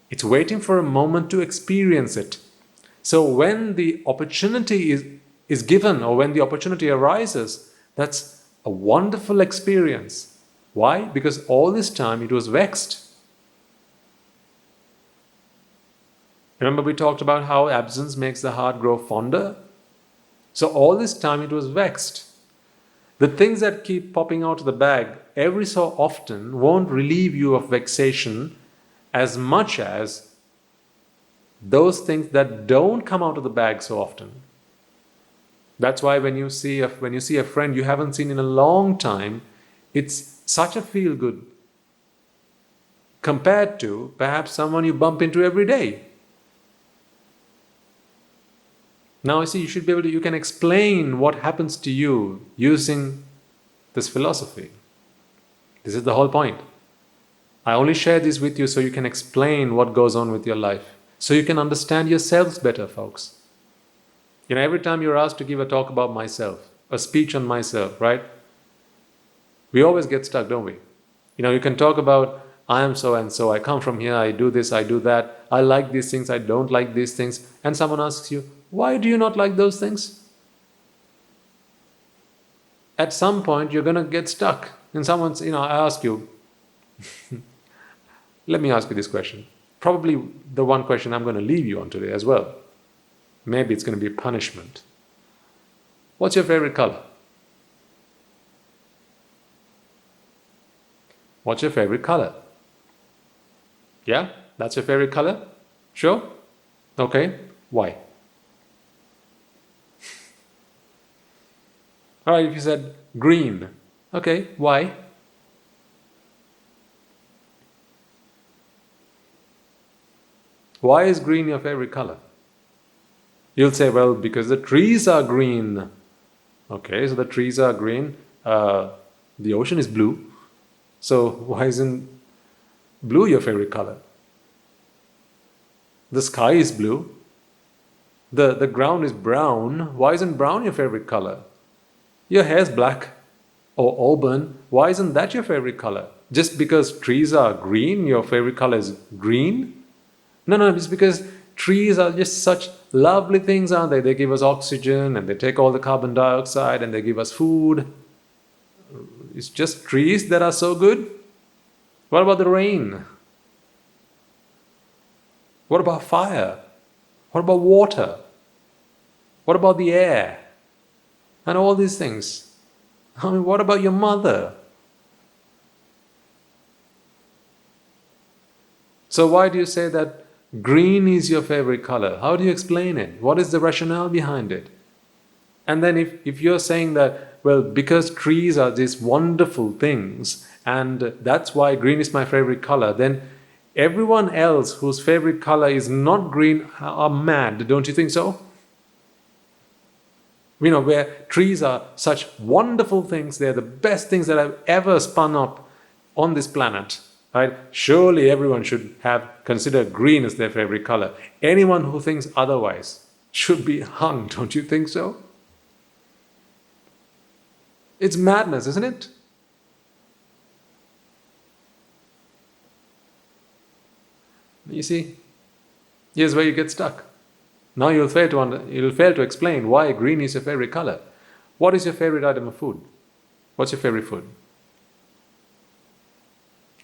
It's waiting for a moment to experience it. So when the opportunity is given, or when the opportunity arises, that's a wonderful experience. Why? Because all this time it was vexed. Remember we talked about how absence makes the heart grow fonder? So all this time it was vexed. The things that keep popping out of the bag every so often won't relieve you of vexation as much as those things that don't come out of the bag so often. That's why when you see a friend you haven't seen in a long time, it's such a feel-good compared to perhaps someone you bump into every day. Now, you see, you can explain what happens to you using this philosophy. This is the whole point. I only share this with you so you can explain what goes on with your life, so you can understand yourselves better, folks. Every time you're asked to give a talk about myself, a speech on myself, right? We always get stuck, don't we? You can talk about, I am so and so, I come from here, I do this, I do that, I like these things, I don't like these things. And someone asks you, why do you not like those things? At some point, you're going to get stuck. And someone's, I ask you, let me ask you this question. Probably the one question I'm going to leave you on today as well. Maybe it's going to be punishment. What's your favorite color? What's your favorite color? Yeah? That's your favorite color? Sure? Okay. Why? Alright, if you said green. Okay, why? Why is green your favorite color? You'll say, well, because the trees are green. Okay, so the trees are green. The ocean is blue. So why isn't blue your favorite color? The sky is blue. The ground is brown. Why isn't brown your favorite color? Your hair's black or auburn. Why isn't that your favorite color? Just because trees are green, your favorite color is green? No, it's because trees are just such lovely things, aren't they? They give us oxygen and they take all the carbon dioxide and they give us food. It's just trees that are so good. What about the rain? What about fire? What about water? What about the air? And all these things. What about your mother? So why do you say that green is your favorite color? How do you explain it? What is the rationale behind it? And then if you're saying that, well, because trees are these wonderful things and that's why green is my favorite color, then everyone else whose favorite color is not green are mad, don't you think so? Where trees are such wonderful things, they're the best things that have ever spun up on this planet, right? Surely everyone should have considered green as their favorite color. Anyone who thinks otherwise should be hung, don't you think so? It's madness, isn't it? You see, here's where you get stuck. Now you'll fail to explain why green is your favorite color. What is your favorite item of food? What's your favorite food?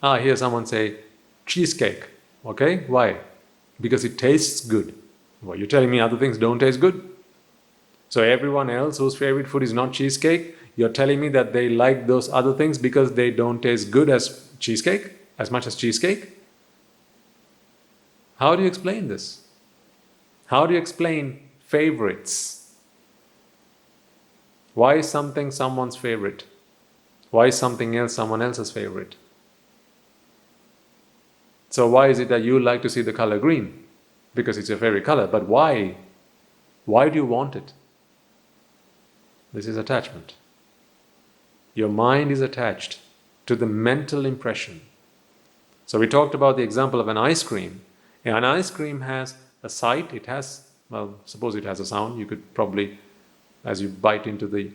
I hear someone say cheesecake. Okay, why? Because it tastes good. Well, you're telling me other things don't taste good? So everyone else whose favorite food is not cheesecake, you're telling me that they like those other things because they don't taste good as cheesecake, as much as cheesecake? How do you explain this? How do you explain favorites? Why is something someone's favorite? Why is something else someone else's favorite? So why is it that you like to see the color green? Because it's your favorite color. But why? Why do you want it? This is attachment. Your mind is attached to the mental impression. So we talked about the example of an ice cream. An ice cream has a sight, it has, well, suppose it has a sound. You could probably, as you bite into the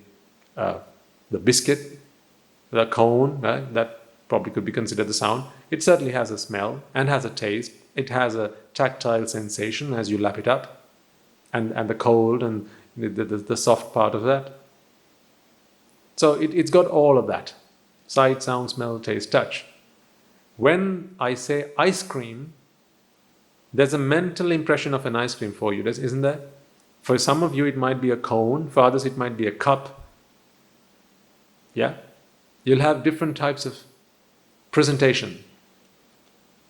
biscuit, the cone, right, that probably could be considered the sound. It certainly has a smell and has a taste. It has a tactile sensation as you lap it up, and the cold and the soft part of that. So it's got all of that. Sight, sound, smell, taste, touch. When I say ice cream, there's a mental impression of an ice cream for you, isn't there? For some of you it might be a cone, for others it might be a cup. Yeah? You'll have different types of presentation.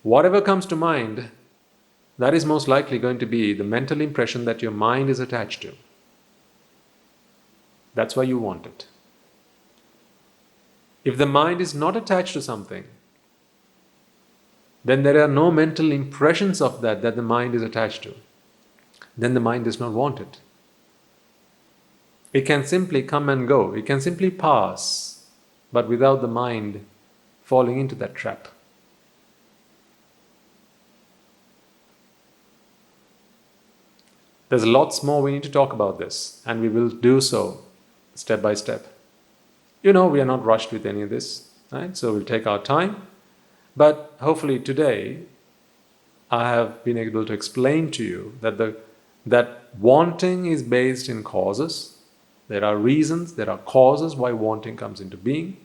Whatever comes to mind, that is most likely going to be the mental impression that your mind is attached to. That's why you want it. If the mind is not attached to something, then there are no mental impressions of that the mind is attached to. Then the mind does not want it. It can simply come and go. It can simply pass, but without the mind falling into that trap. There's lots more we need to talk about this, and we will do so step by step. We are not rushed with any of this, right? So we'll take our time. But hopefully today, I have been able to explain to you that wanting is based in causes. There are reasons, there are causes why wanting comes into being.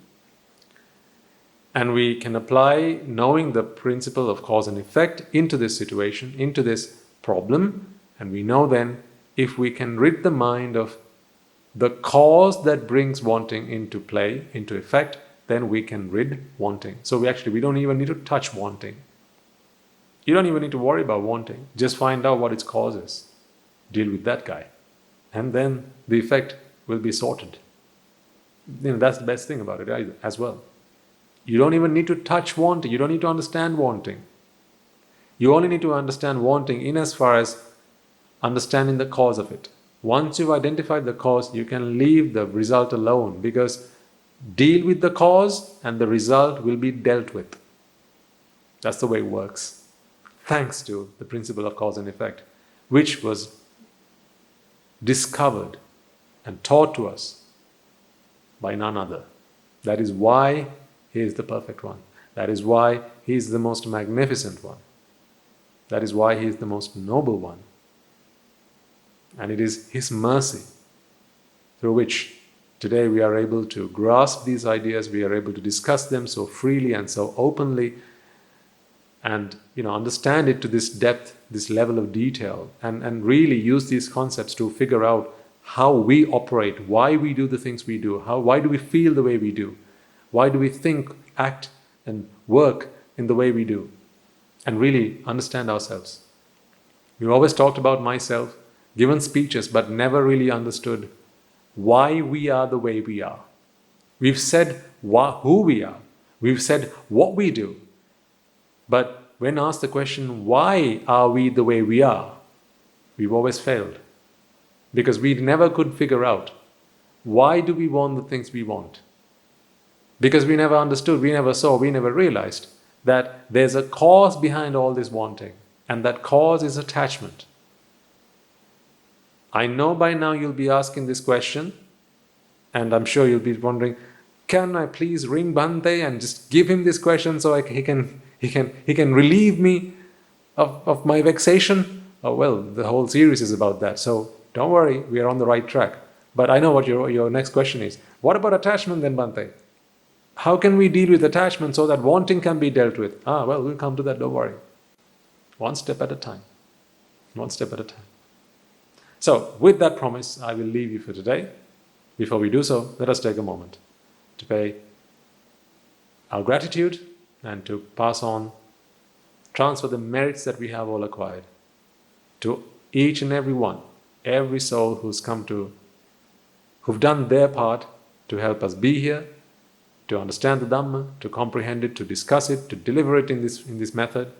And we can apply knowing the principle of cause and effect into this situation, into this problem. And we know then, if we can rid the mind of the cause that brings wanting into play, into effect, then we can rid wanting. So we don't even need to touch wanting. You don't even need to worry about wanting. Just find out what its cause is. Deal with that guy. And then the effect will be sorted. That's the best thing about it as well. You don't even need to touch wanting. You don't need to understand wanting. You only need to understand wanting in as far as understanding the cause of it. Once you've identified the cause, you can leave the result alone, because deal with the cause and the result will be dealt with. That's the way it works. Thanks to the principle of cause and effect, which was discovered and taught to us by none other. That is why He is the perfect one. That is why He is the most magnificent one. That is why He is the most noble one. And it is His mercy through which today we are able to grasp these ideas, we are able to discuss them so freely and so openly, and understand it to this depth, this level of detail, and really use these concepts to figure out how we operate, why we do the things we do, why do we feel the way we do, why do we think, act and work in the way we do, and really understand ourselves. We've always talked about myself, given speeches, but never really understood why we are the way we are. We've said who we are. We've said what we do. But when asked the question, why are we the way we are, we've always failed. Because we never could figure out, why do we want the things we want? Because we never understood, we never saw, we never realized that there's a cause behind all this wanting. And that cause is attachment. I know by now you'll be asking this question, and I'm sure you'll be wondering, can I please ring Bhante and just give him this question so he can relieve me of my vexation? Oh well, the whole series is about that, so don't worry, we are on the right track. But I know what your next question is. What about attachment then, Bhante? How can we deal with attachment so that wanting can be dealt with? Well, we'll come to that, don't worry. One step at a time. One step at a time. So, with that promise, I will leave you for today. Before we do so, let us take a moment to pay our gratitude and to pass on, transfer the merits that we have all acquired to each and every one, every soul who've done their part to help us be here, to understand the Dhamma, to comprehend it, to discuss it, to deliver it in this method.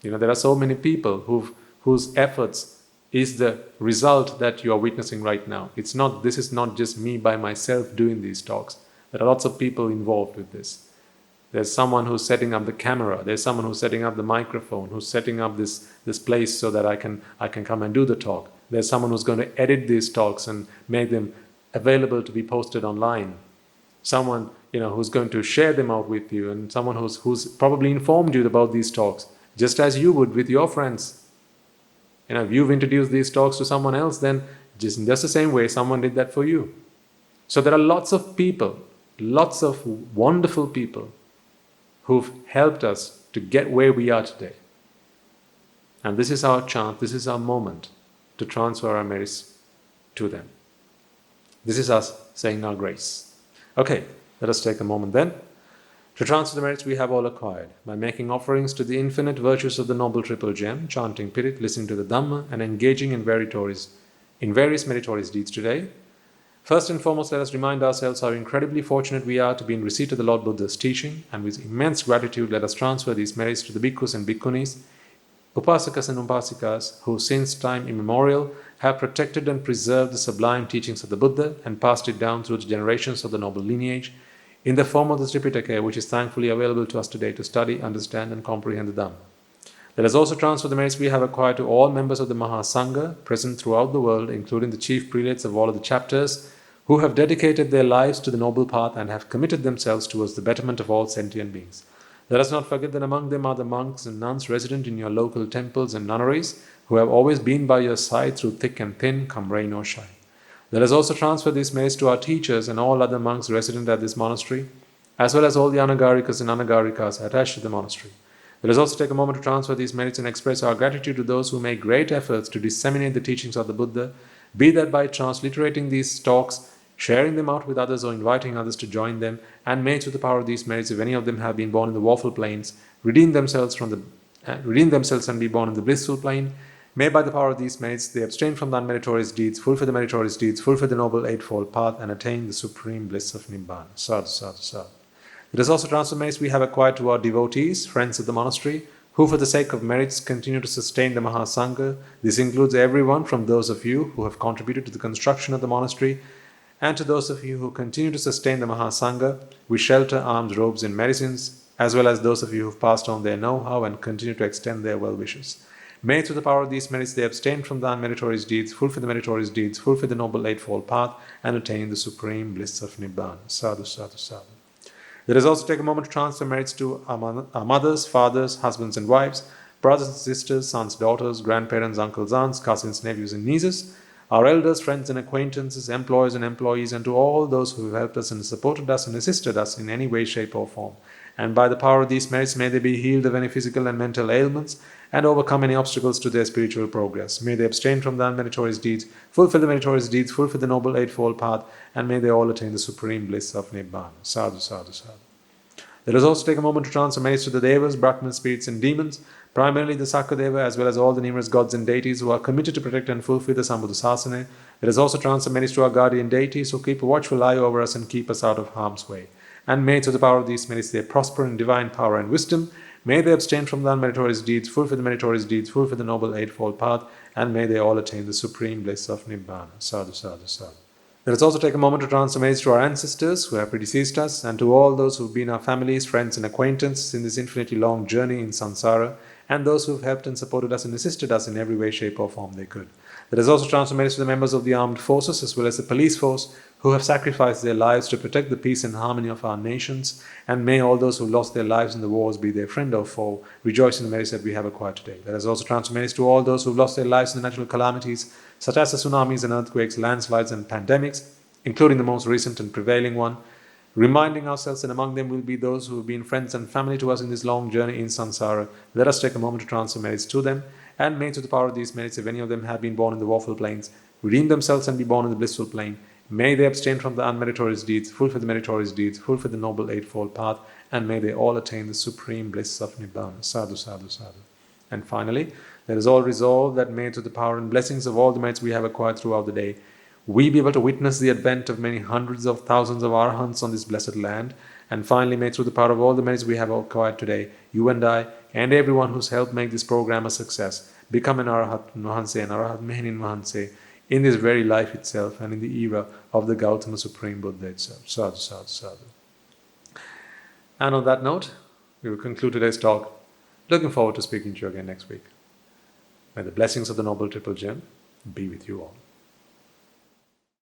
There are so many people whose efforts is the result that you are witnessing right now. This is not just me by myself doing these talks. There are lots of people involved with this. There's someone who's setting up the camera. There's someone who's setting up the microphone, who's setting up this place so that I can come and do the talk. There's someone who's going to edit these talks and make them available to be posted online. Someone who's going to share them out with you, and someone who's probably informed you about these talks, just as you would with your friends. If you've introduced these talks to someone else, then just in just the same way someone did that for you. So there are lots of people, lots of wonderful people who've helped us to get where we are today. And this is our chance, this is our moment to transfer our merits to them. This is us saying our grace. Okay, let us take a moment then to transfer the merits we have all acquired by making offerings to the infinite virtues of the Noble Triple Gem, chanting Pirit, listening to the Dhamma, and engaging in various meritorious deeds today. First and foremost, let us remind ourselves how incredibly fortunate we are to be in receipt of the Lord Buddha's teaching, and with immense gratitude, let us transfer these merits to the bhikkhus and bhikkhunis Upasakas and Upasikas who since time immemorial have protected and preserved the sublime teachings of the Buddha and passed it down through the generations of the noble lineage in the form of the Tripitaka, which is thankfully available to us today to study, understand and comprehend the Dhamma. Let us also transfer the merits we have acquired to all members of the Mahasangha present throughout the world, including the chief prelates of all of the chapters, who have dedicated their lives to the noble path and have committed themselves towards the betterment of all sentient beings. Let us not forget that among them are the monks and nuns resident in your local temples and nunneries, who have always been by your side through thick and thin, come rain or shine. Let us also transfer these merits to our teachers and all other monks resident at this monastery, as well as all the Anagarikas and Anagarikas attached to the monastery. Let us also take a moment to transfer these merits and express our gratitude to those who make great efforts to disseminate the teachings of the Buddha, be that by transliterating these talks, sharing them out with others or inviting others to join them, and may through the power of these merits, if any of them have been born in the woeful plains, redeem themselves and be born in the blissful plane, may by the power of these merits they abstain from the unmeritorious deeds, fulfill the meritorious deeds, fulfill the noble eightfold path, and attain the supreme bliss of Nibbana. Sadhu, sadhu, sadhu. Let us also transfer merits we have acquired to our devotees, friends of the monastery, who for the sake of merits continue to sustain the Mahasangha. This includes everyone from those of you who have contributed to the construction of the monastery, and to those of you who continue to sustain the Mahasangha with shelter, arms, robes, and medicines, as well as those of you who have passed on their know-how and continue to extend their well-wishes. May through the power of these merits they abstain from the unmeritorious deeds, fulfill the meritorious deeds, fulfill the noble eightfold path, and attain the supreme bliss of Nibbana. Sadhu, sadhu, sadhu. Let us also take a moment to transfer merits to our mothers, fathers, husbands and wives, brothers and sisters, sons, daughters, grandparents, uncles, aunts, cousins, nephews and nieces, our elders, friends and acquaintances, employers and employees, and to all those who have helped us and supported us and assisted us in any way, shape or form. And by the power of these merits, may they be healed of any physical and mental ailments and overcome any obstacles to their spiritual progress. May they abstain from the unmeritorious deeds, fulfill the meritorious deeds, fulfill the noble eightfold path, and may they all attain the supreme bliss of Nibbana. Sadhu, sadhu, sadhu. Let us also take a moment to transfer merits to the Devas, Brahmins, spirits and demons, primarily the Sakadeva, as well as all the numerous gods and deities who are committed to protect and fulfill the Sambuddha Sasana. Let us also transfer merits to our guardian deities who keep a watchful eye over us and keep us out of harm's way. And may through the power of these merits they prosper in divine power and wisdom. May they abstain from the unmeritorious deeds, fulfill the meritorious deeds, fulfill the noble eightfold path, and may they all attain the supreme bliss of Nibbana. Sadhu, sadhu, sadhu. Let us also take a moment to transfer merits to our ancestors who have predeceased us, and to all those who have been our families, friends and acquaintances in this infinitely long journey in samsara, and those who have helped and supported us and assisted us in every way, shape or form they could. Let us also transfer merits to the members of the armed forces as well as the police force who have sacrificed their lives to protect the peace and harmony of our nations, and may all those who lost their lives in the wars, be their friend or foe, rejoice in the merits that we have acquired today. Let us also transfer merits to all those who have lost their lives in the natural calamities such as the tsunamis and earthquakes, landslides and pandemics, including the most recent and prevailing one, reminding ourselves that among them will be those who have been friends and family to us in this long journey in samsara. Let us take a moment to transfer merits to them, and may through the power of these merits, if any of them have been born in the woeful plains, redeem themselves and be born in the blissful plane. May they abstain from the unmeritorious deeds, fulfill the meritorious deeds, fulfill the noble eightfold path, and may they all attain the supreme bliss of Nibbana. Sadhu, sadhu, sadhu. And finally, let us all resolve that may through the power and blessings of all the merits we have acquired throughout the day, we be able to witness the advent of many hundreds of thousands of arahants on this blessed land, and finally may through the power of all the merits we have acquired today, you and I, and everyone who's helped make this program a success, become an arahat mahanse, an arahat mehenin mahanse, in this very life itself and in the era of the Gautama Supreme Buddha itself. Sadhu, sadhu, sadhu. And on that note, we will conclude today's talk. Looking forward to speaking to you again next week. May the blessings of the Noble Triple Gem be with you all.